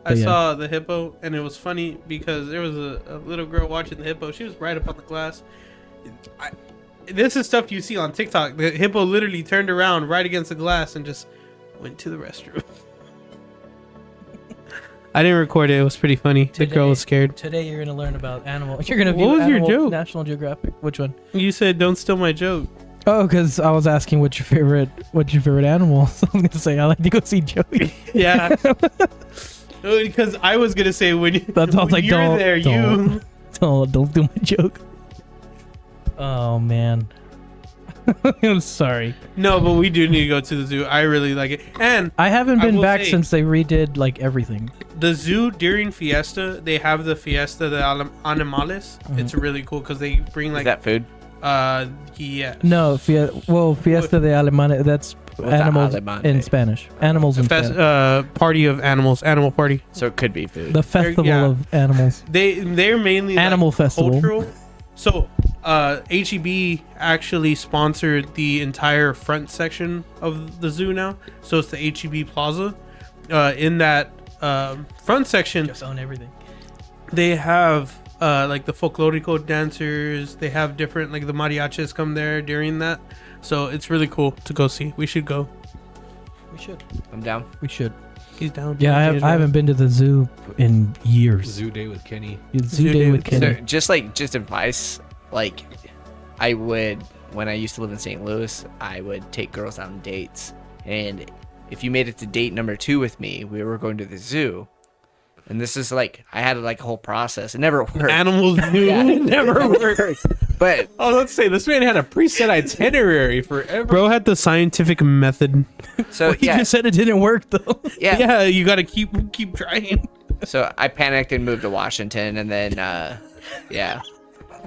I But yeah. saw the hippo, and it was funny because there was a little girl watching the hippo. She was right up on the glass. This is stuff you see on TikTok. The hippo literally turned around right against the glass and just went to the restroom. I didn't record it. It was pretty funny. The girl was scared. Today you're gonna learn about animal. You're gonna view What was your Animal- joke? National Geographic. Which one? You said, "Don't steal my joke." Oh, because I was asking what's your favorite animal. So I'm gonna say I like to go see Joey. Yeah. No, because I was gonna say when you. That's all. when Like you're don't, there, don't, you. don't do my joke. Oh man. I'm sorry. No, but we do need to go to the zoo. I really like it, and I haven't I been will back say- since they redid like everything. the zoo during Fiesta, they have the Fiesta de Animales. Mhm. It's really cool because they bring Is like that food? yeah. No, Fiesta de Alemania. That's animals Alemande? in Spanish. Animals in Spanish. Party of animals, animal party. So it could be food. The festival yeah. of animals. They're mainly Animal like, festival. cultural. So HEB actually sponsored the entire front section of the zoo now. So it's the HEB Plaza. In that front section, Just own everything. they have like the folklorico dancers. They have different, like the mariachis come there during that. So it's really cool to go see. We should go. We should. I'm down. We should. He's down. Yeah, I haven't been to the zoo in years. Zoo day with Kenny. Zoo day with Kenny. So just advice, like I would when I used to live in St. Louis, I would take girls out on dates, and if you made it to date number 2 with me, we were going to the zoo. And this is like, I had like a whole process. It never worked. Animals do. It never worked. But Oh, let's say this man had a preset itinerary forever. Bro had the scientific method. so He yeah, just said it didn't work though. yeah. Yeah, you gotta keep trying. So I panicked and moved to Washington, and then yeah.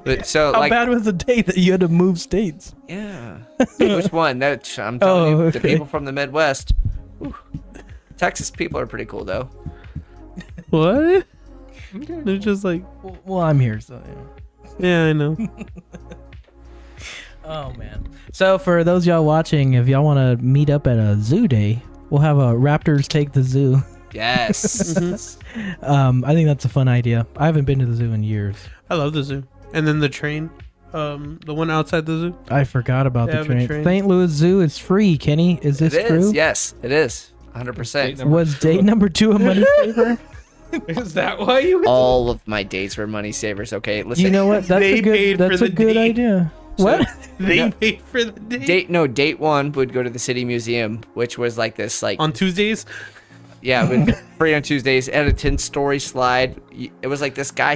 But so How like bad was the day that you had to move states? yeah. Which one? That I'm telling you, the okay. people from the Midwest. Whew. Texas people are pretty cool though. What? They're just like, Well, I'm here, so yeah, I know. Oh man. So for those y'all watching, if y'all want to meet up at a zoo day, we'll have a Raptors Take the Zoo. Yes. I think that's a fun idea. I haven't been to the zoo in years. I love the zoo. And then the train, the one outside the zoo. I forgot about They the have a train. train. St. Louis Zoo is free, Kenny. Is this It true? is. Yes, it is. 100%. Was date number 2 a money saver? Is that why you? All of my dates were money savers. Okay, listen. You know what? That's They a good. paid for That's a the good date. idea. So- What? They Yeah. paid for the date. Date 1 would go to the City Museum, which was like this, like On Tuesdays. yeah, it was free on Tuesdays. It had a 10-story slide. It was like this guy.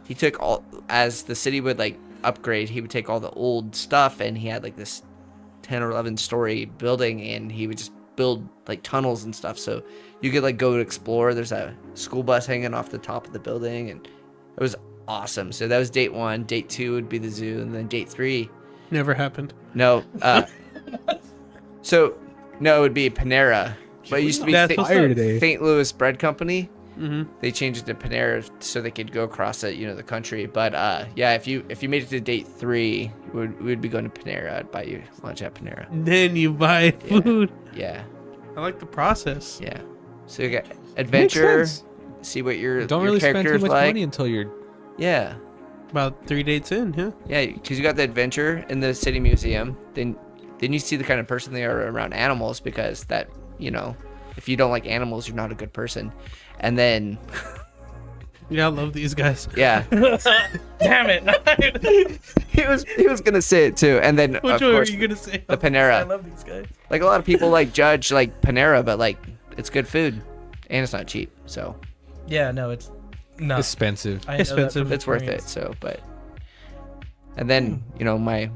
He took all, as the city would like upgrade, he would take all the old stuff, and he had like this 10 or 11-story building, and he would just build like tunnels and stuff. So you could like go to explore. There's a school bus hanging off the top of the building, and it was awesome. So that was date 1. Date 2 would be the zoo, and then date 3. Never happened. No. So no, it would be Panera. But it used to be That's what's up. St. Louis Bread Company. Mm-hmm. They changed it to Panera so they could go across it, the country. But yeah, if you made it to date 3, we'd be going to Panera. I'd buy you lunch at Panera. Then you buy Yeah. food. Yeah, I like the process. yeah. So you got adventure. sense. See what your Don't your really spend too character's much like. money until you're. Yeah, About 3 dates in, yeah. yeah. Because you got the adventure in the City Museum. Then you see the kind of person they are around animals, because that if you don't like animals, you're not a good person. And then Yeah, I love these guys. yeah. Damn it! he was gonna say it too, and then Which of one were course you gonna say? the Panera. I love these guys. Like a lot of people like judge like Panera, but like it's good food, and it's not cheap, so Yeah, no, it's not Expensive. I know that expensive. from it's worth it. experience. So, but and then my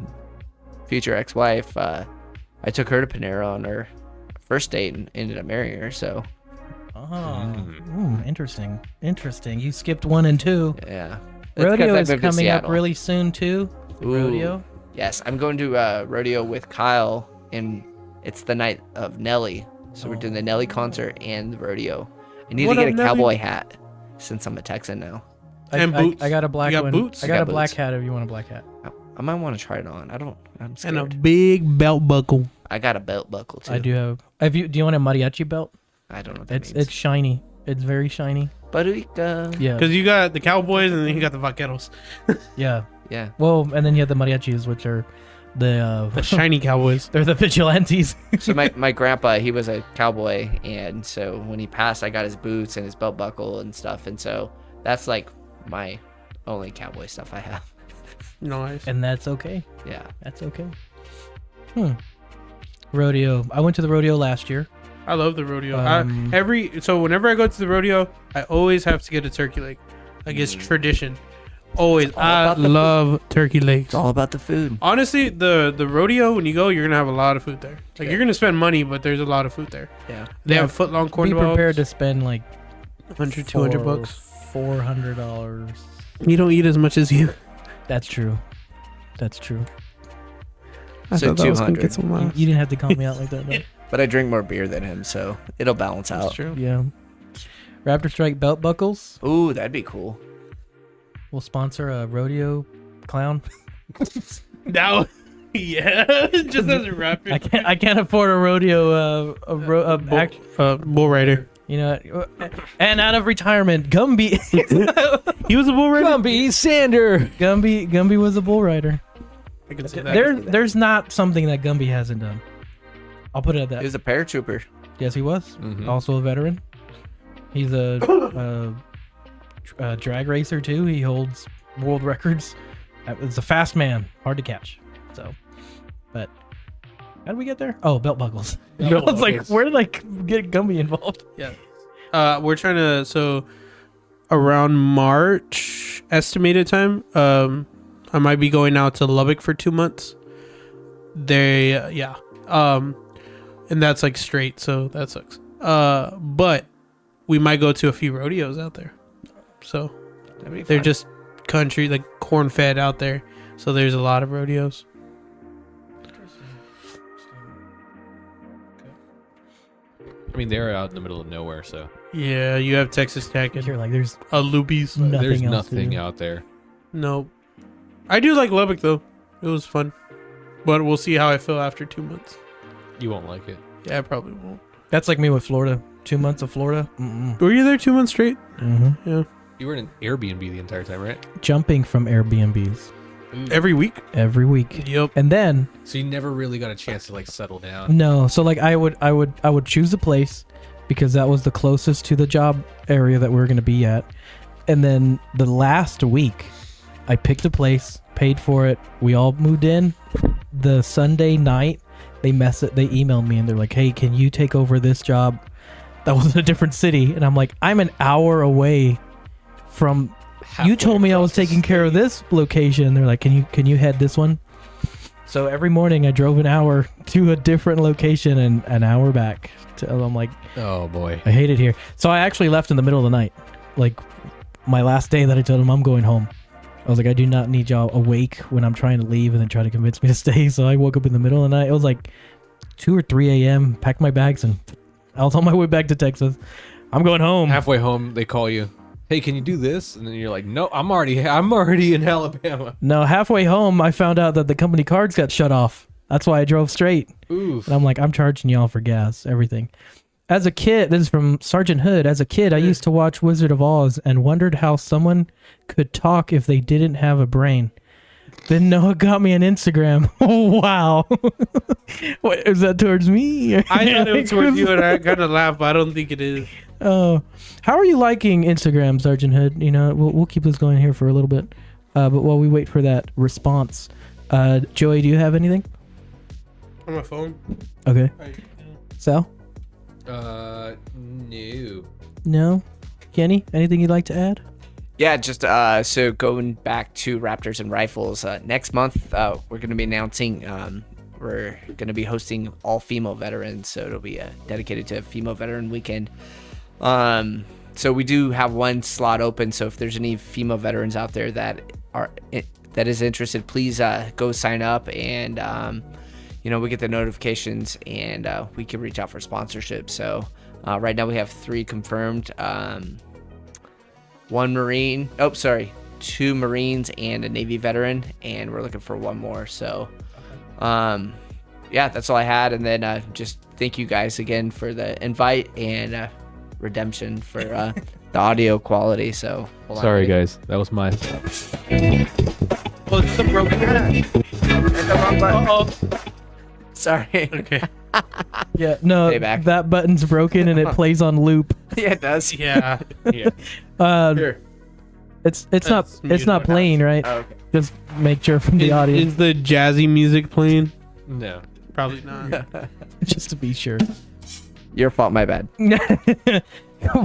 future ex-wife, I took her to Panera on her first date and ended up marrying her. So Interesting. You skipped 1 and 2. yeah, It's 'cause Rodeo I is moved to coming up Seattle. really soon too. Ooh. Rodeo. Yes, I'm going to rodeo with Kyle, and it's the night of Nelly. So we're doing the Nelly concert and the rodeo. I need What to get up, a Nelly? cowboy hat since I'm a Texan now. And boots. I got a black You got one. boots? I I got got a black boots. hat if you want a black hat. I might want to try it on. I'm scared. And a big belt buckle. I got a belt buckle too. I do have. Do you want a mariachi belt? I don't know what that It's means. shiny. It's very shiny. Barrica. Yeah. Because you got the cowboys and then you got the vaqueros. Yeah. Yeah. Well, and then you have the mariachis, which are the The shiny cowboys. they're the vigilantes. So my grandpa, he was a cowboy, and so when he passed, I got his boots and his belt buckle and stuff, and so that's like my only cowboy stuff I have. Nice. And that's okay. Yeah. That's okay. Rodeo. I went to the rodeo last year. I love the rodeo. Um, So whenever I go to the rodeo, I always have to get a turkey leg. Like it's tradition. Always. I about the love turkey legs. It's all about the food. Honestly, the rodeo, when you go, you're gonna have a lot of food there. Like you're gonna spend money, but there's a lot of food there. Yeah. They Yeah, have foot long corn Be dogs. prepared to spend like 100, 200 bucks. $400. You don't eat as much as you. That's true. That's true. I So thought that was gonna 200. get some You, laughs. you didn't have to call me out like that, though. But I drink more beer than him, so it'll balance out. That's true. Yeah. Raptorstrike belt buckles Ooh, that'd be cool. will sponsor a rodeo clown. Now, yeah, just as a rapper. I can't afford a rodeo Bull rider. you know, and out of retirement, Gumby He was a bull rider. Gumby Sander. Gumby was a bull rider. I can say that. There's not something that Gumby hasn't done. I'll put it at He that. was a paratrooper. Yes, he was. Mhm. Also a veteran. He's a drag racer too. He holds world records. It's a fast man, hard to catch. So, but how did we get there? Oh, belt buckles. I was like, where did I get Gumby involved? We're trying to, so around March estimated time, I might be going out to Lubbock for 2 months. And that's like straight, so that sucks. But we might go to a few rodeos out there. So That'd be they're fun. just country, like corn fed out there. So there's a lot of rodeos. I mean, they're out in the middle of nowhere, so Yeah, you have Texas Tech and You're like, there's Lubies. Nothing there's else to nothing do. out there. No. I do like Lubbock though. It was fun. But we'll see how I feel after 2 months. You won't like it. Yeah, I probably won't. that's like me with Florida. 2 months of Florida. Were you there 2 months straight? Mm-hmm. Yeah. You were in an Airbnb the entire time, right? Jumping from Airbnbs Every week? every week, Yep. and then So you never really got a chance to like settle down. no. So like I would choose a place because that was the closest to the job area that we were gonna be at, and then the last week, I picked a place, paid for it. We all moved in. The Sunday night, they emailed me and they're like, "Hey, can you take over this job?" That was in a different city, and I'm like, "I'm an hour away from." You told me I was taking care of this location. They're like, "Can you head this one?" So every morning I drove an hour to a different location and an hour back. I'm like, Oh boy. I hate it here. So I actually left in the middle of the night, like my last day that I told them I'm going home. I was like, I do not need y'all awake when I'm trying to leave and then try to convince me to stay. So I woke up in the middle of the night. It was like 2 or 3 a.m. Packed my bags and I was on my way back to Texas. I'm going home. Halfway home, they call you. Hey, can you do this? And then you're like, no, I'm already in Alabama. No, halfway home, I found out that the company cards got shut off. That's why I drove straight. Oof. And I'm like, I'm charging y'all for gas, everything. As a kid, this is from Sergeant Hood. As a kid, I used to watch Wizard of Oz and wondered how someone could talk if they didn't have a brain. Then Noah got me an Instagram. Oh, wow. What, is that towards me? I thought it was towards you and I kind of laughed, but I don't think it is. Oh, how are you liking Instagram, Sergeant Hood? You know, we'll keep this going here for a little bit. But while we wait for that response, Joey, do you have anything? On my phone. Okay. Sal? No. No? Kenny, anything you'd like to add? Yeah, just so going back to Raptors and Rifles, next month we're going to be announcing we're going to be hosting all female veterans, so it'll be dedicated to a female veteran weekend. So we do have one slot open, so if there's any female veterans out there that is interested, please go sign up and we get the notifications and we can reach out for sponsorship. So right now we have 3 confirmed. 2 Marines and a Navy veteran, and we're looking for 1 more. So, that's all I had. And then just thank you guys again for the invite and redemption for the audio quality. So, Sorry, guys. That was my. Oh, it's the broken Uh-oh. Sorry. Okay. Yeah, no, Payback. that button's broken and it plays on loop. Yeah, it does. Yeah. Yeah. Here. It's Let's not mute it. playing, right? Oh, okay. Just make sure from the Is audience, the jazzy music playing? No. Probably not. just to be sure. Your fault, my bad.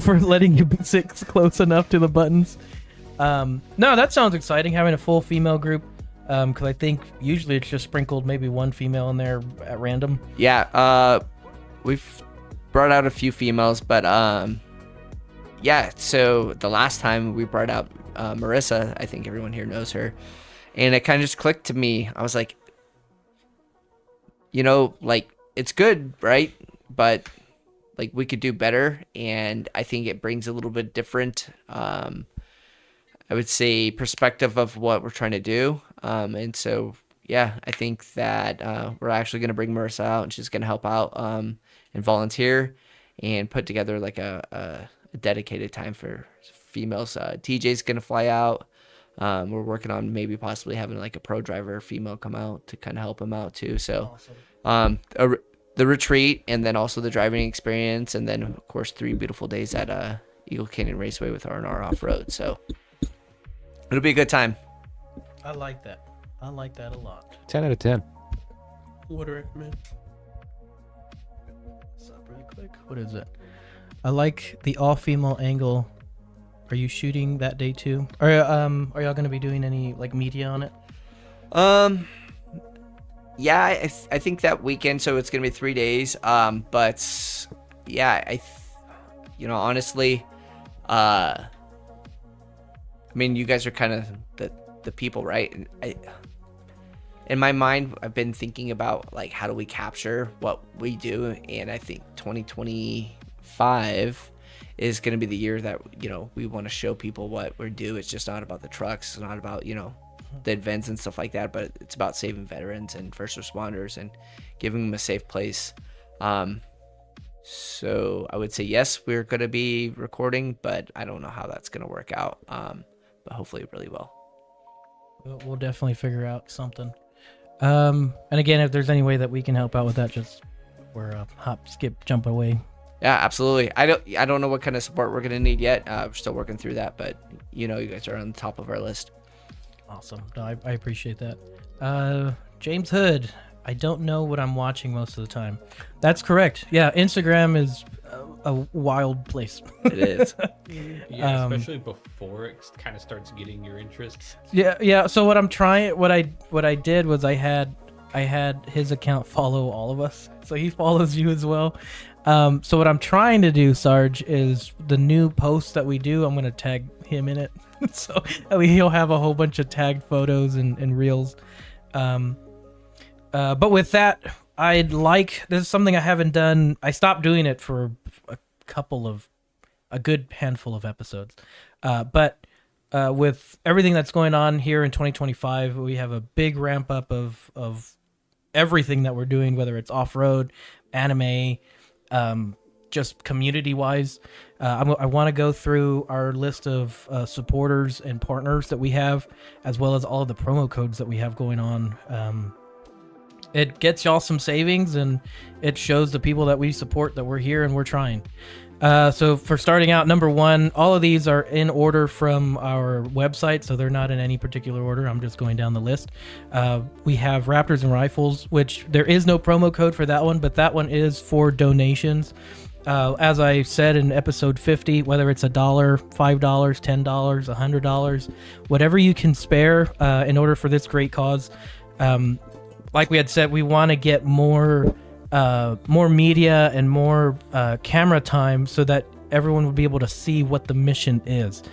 For letting you sit close enough to the buttons. No, that sounds exciting, having a full female group. Because I think usually it's just sprinkled maybe 1 female in there at random. Yeah, we've brought out a few females, but so the last time we brought out Marissa, I think everyone here knows her, and it kind of just clicked to me. I was like, like it's good, right? But like we could do better, and I think it brings a little bit different, I would say, perspective of what we're trying to do. And so, yeah, I think that we're actually going to bring Marissa out, and she's going to help out and volunteer and put together like a dedicated time for females. TJ's going to fly out. We're working on maybe possibly having like a pro driver female come out to kind of help him out too. So the retreat, and then also the driving experience, and then of course 3 beautiful days at Eagle Canyon Raceway with R&R off-road. So it'll be a good time. I like that. I like that a lot. 10 out of 10. What do I recommend? What's up really quick? What is it? I like the all-female angle. Are you shooting that day too? Or are y'all going to be doing any like media on it? Yeah, I think that weekend, so it's gonna be 3 days. But yeah, honestly, I mean, you guys are kind of the people, right? And in my mind, I've been thinking about like how do we capture what we do, and I think 2025 is gonna be the year that we want to show people what we do. It's just not about the trucks. It's not about the events and stuff like that, but it's about saving veterans and first responders and giving them a safe place. So I would say yes, we're going to be recording, but I don't know how that's going to work out. But hopefully it really will. We'll definitely figure out something. And again, if there's any way that we can help out with that, just we're hop, skip, jump away. Yeah, absolutely. I don't know what kind of support we're going to need yet. We're still working through that, but you guys are on the top of our list. Awesome. No, I appreciate that. James Hood. I don't know what I'm watching most of the time. That's correct. Yeah, Instagram is a wild place. It is. Yeah, especially before it kind of starts getting your interest. Yeah. So what I did was I had his account follow all of us. So he follows you as well. So what I'm trying to do, Sarge, is the new posts that we do, I'm going to tag him in it. So at least he'll have a whole bunch of tagged photos and reels. But with that, this is something I haven't done. I stopped doing it for a good handful of episodes. But with everything that's going on here in 2025, we have a big ramp up of everything that we're doing, whether it's off-road, anime, just community-wise. I want to go through our list of supporters and partners that we have, as well as all of the promo codes that we have going on. It gets y'all some savings, and it shows the people that we support that we're here and we're trying. So for starting out, number 1, all of these are in order from our website, so they're not in any particular order. I'm just going down the list. We have Raptors and Rifles, which there is no promo code for that one, but that one is for donations. As I said in episode 50, whether it's $1, $5, $10, $100, whatever you can spare in order for this great cause. Like we had said, we want to get more media and more camera time so that everyone will be able to see what the mission is.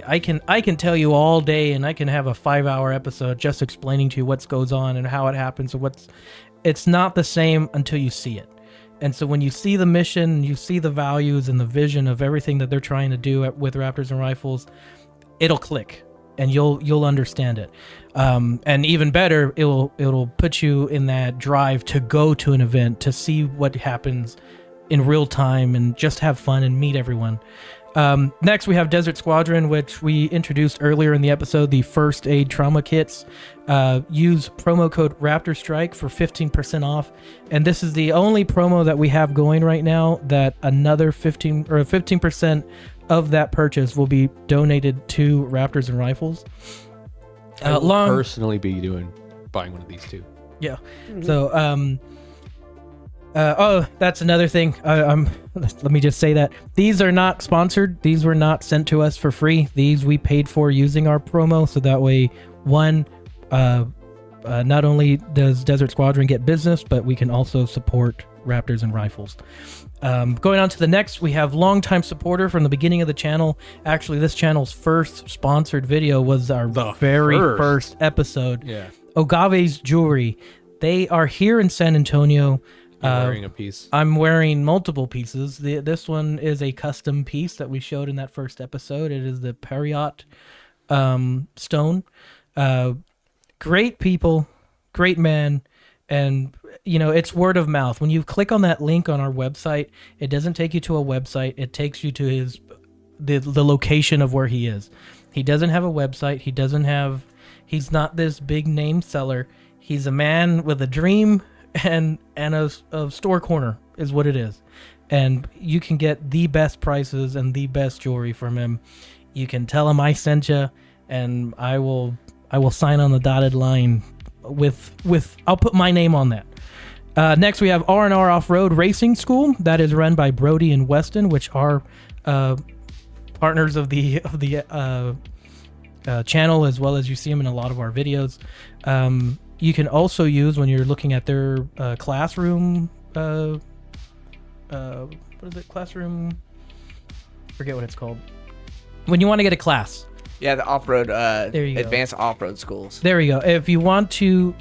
I can tell you all day, and I can have a 5-hour episode just explaining to you what goes on and how it happens. It's not the same until you see it. And so when you see the mission, you see the values and the vision of everything that they're trying to do with Raptors and Rifles, it'll click and you'll understand it. And even better, it'll put you in that drive to go to an event, to see what happens in real time and just have fun and meet everyone. Next, we have Desert Squadron, which we introduced earlier in the episode, the first aid trauma kits. Use promo code Raptorstrike for 15% off. And this is the only promo that we have going right now that another 15% of that purchase will be donated to Raptors and Rifles. I will personally be buying one of these too. Yeah. Mm-hmm. So, that's another thing. Let me just say that these are not sponsored. These were not sent to us for free. These we paid for using our promo. So that way, not only does Desert Squadron get business, but we can also support Raptors and Rifles. Going on to the next, we have longtime supporter from the beginning of the channel. Actually, this channel's first sponsored video was our very first episode. Yeah. Agave's Jewelry. They are here in San Antonio. You're wearing a piece. I'm wearing multiple pieces. This one is a custom piece that we showed in that first episode. It is the Periot stone. Great people, great man, and it's word of mouth. When you click on that link on our website, it doesn't take you to a website. It takes you to the location of where he is. He doesn't have a website. He's not this big name seller. He's a man with a dream and a store corner is what it is. And you can get the best prices and the best jewelry from him. You can tell him I sent you, and I will sign on the dotted line with I'll put my name on that. Next we have R&R Off-Road Racing School. That is run by Brody and Weston, which are partners of the channel, as well as you see them in a lot of our videos. You can also use, when you're looking at their classroom, what is it? Classroom? Forget what it's called. When you want to get a class. Yeah, the off-road, There you go. advanced off-road schools. There you go. If you want to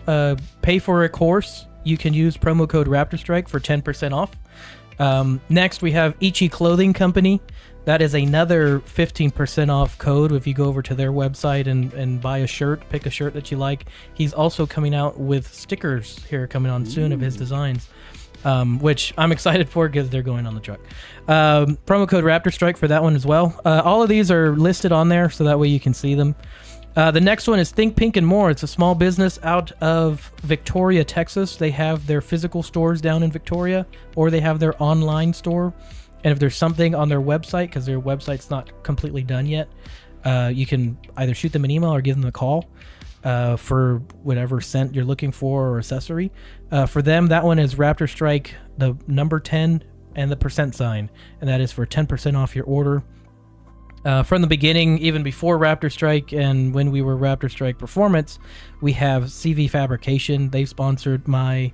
pay for a course, you can use promo code Raptorstrike for 10% off. Next, we have Ichi Clothing Company. That is another 15% off code if you go over to their website and buy a shirt, pick a shirt that you like. He's also coming out with stickers here coming on soon of his designs, which I'm excited for because they're going on the truck. Promo code Raptorstrike for that one as well. All of these are listed on there so that way you can see them. The next one is Think Pink and More. It's a small business out of Victoria, Texas. They have their physical stores down in Victoria, or they have their online store. And if there's something on their website, because their website's not completely done yet, you can either shoot them an email or give them a call for whatever scent you're looking for or accessory. For them, that one is Raptorstrike, the number 10 and the % sign, and that is for 10% off your order. From the beginning, even before Raptorstrike and when we were Raptorstrike Performance, we have CV Fabrication. They sponsored my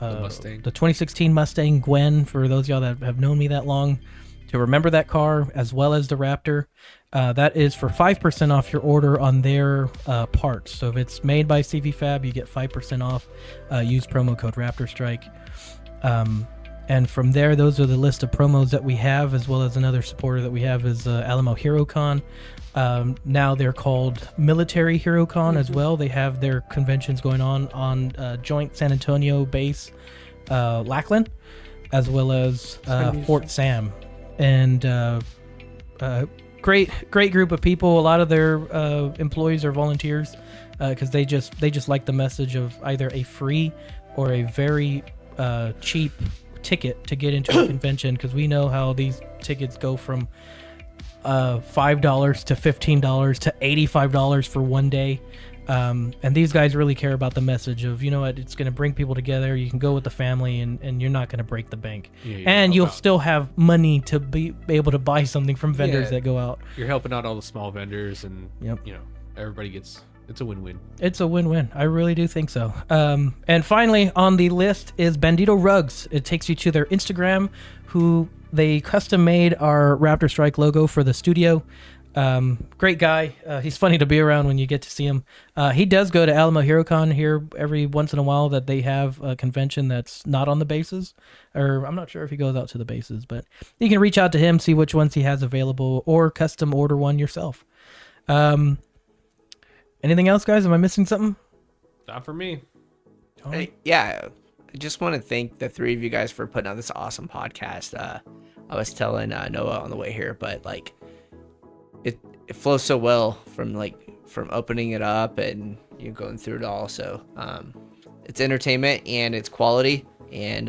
Mustang. the 2016 Mustang Gwen, for those of y'all that have known me that long to remember that car, as well as the Raptor. That is for 5% off your order on their parts. So if it's made by CV Fab, you get 5% off. Use promo code Raptorstrike. And from there, those are the list of promos that we have, as well as another supporter that we have is Alamo HeroCon. Now they're called Military HeroCon as well. They have their conventions going on Joint San Antonio base, Lackland, as well as Fort Sam. And great group of people. A lot of their employees are volunteers because they just like the message of either a free or a very cheap ticket to get into a convention, because we know how these tickets go from $5 to $15 to $85 for one day. And these guys really care about the message of, it's going to bring people together. You can go with the family and you're not going to break the bank. Yeah, and you'll still have money to be able to buy something from vendors that go out. You're helping out all the small vendors, and everybody gets... It's a win-win. It's a win-win. I really do think so. And finally on the list is Bandito Rugs. It takes you to their Instagram, who they custom made our Raptorstrike logo for the studio. Great guy. He's funny to be around when you get to see him. He does go to Alamo HeroCon here every once in a while, that they have a convention that's not on the bases. Or I'm not sure if he goes out to the bases, but you can reach out to him, see which ones he has available, or custom order one yourself. Anything else, guys? Am I missing something? Not for me. Yeah, I just want to thank the three of you guys for putting out this awesome podcast. I was telling Noah on the way here, but it flows so well from opening it up and going through it all. So it's entertainment and it's quality, and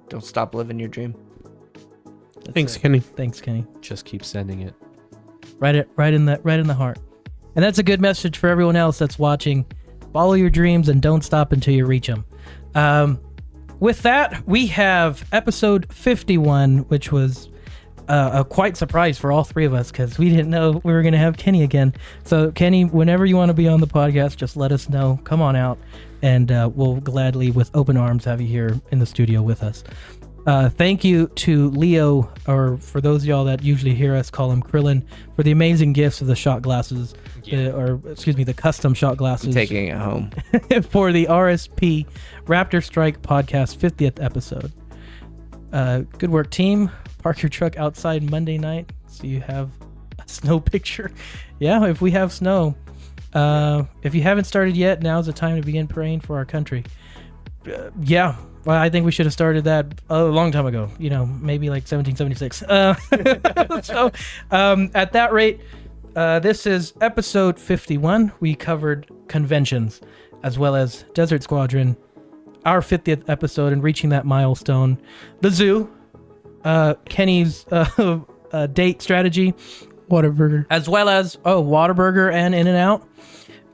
don't stop living your dream. Thanks, Kenny. Thanks, Kenny. Just keep sending it. Right in the heart. And that's a good message for everyone else that's watching. Follow your dreams and don't stop until you reach them. With that, we have episode 51, which was a quite surprise for all three of us because we didn't know we were going to have Kenny again. So, Kenny, whenever you want to be on the podcast, just let us know. Come on out, and we'll gladly, with open arms, have you here in the studio with us. Thank you to Leo, or for those of y'all that usually hear us call him Krillin, for the amazing gifts of the shot glasses, the custom shot glasses. I'm taking it home. For the RSP Raptorstrike Podcast 50th episode. Good work, team. Park your truck outside Monday night so you have a snow picture. Yeah, if we have snow. If you haven't started yet, now's the time to begin praying for our country. Yeah. Well, I think we should have started that a long time ago. Maybe like 1776. So, at that rate, this is episode 51. We covered conventions as well as Desert Squadron, our 50th episode, and reaching that milestone. The zoo, Kenny's date strategy, Whataburger, as well as Whataburger and In-N-Out.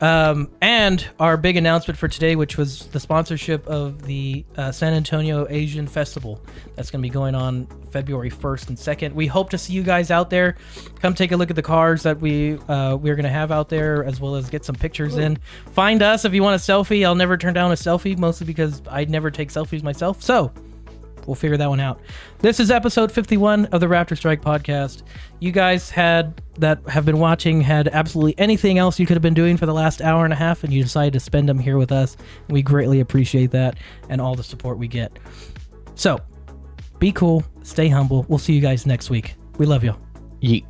And our big announcement for today, which was the sponsorship of the San Antonio Asian Festival. That's going to be going on February 1st and 2nd. We hope to see you guys out there. Come take a look at the cars that we're going to have out there, as well as get some pictures in. Find us if you want a selfie. I'll never turn down a selfie, mostly because I never take selfies myself. So we'll figure that one out. This is episode 51 of the Raptorstrike Podcast. You guys have been watching had absolutely anything else you could have been doing for the last hour and a half, and you decided to spend them here with us. We greatly appreciate that and all the support we get. So, be cool, stay humble. We'll see you guys next week. We love you. Yeet.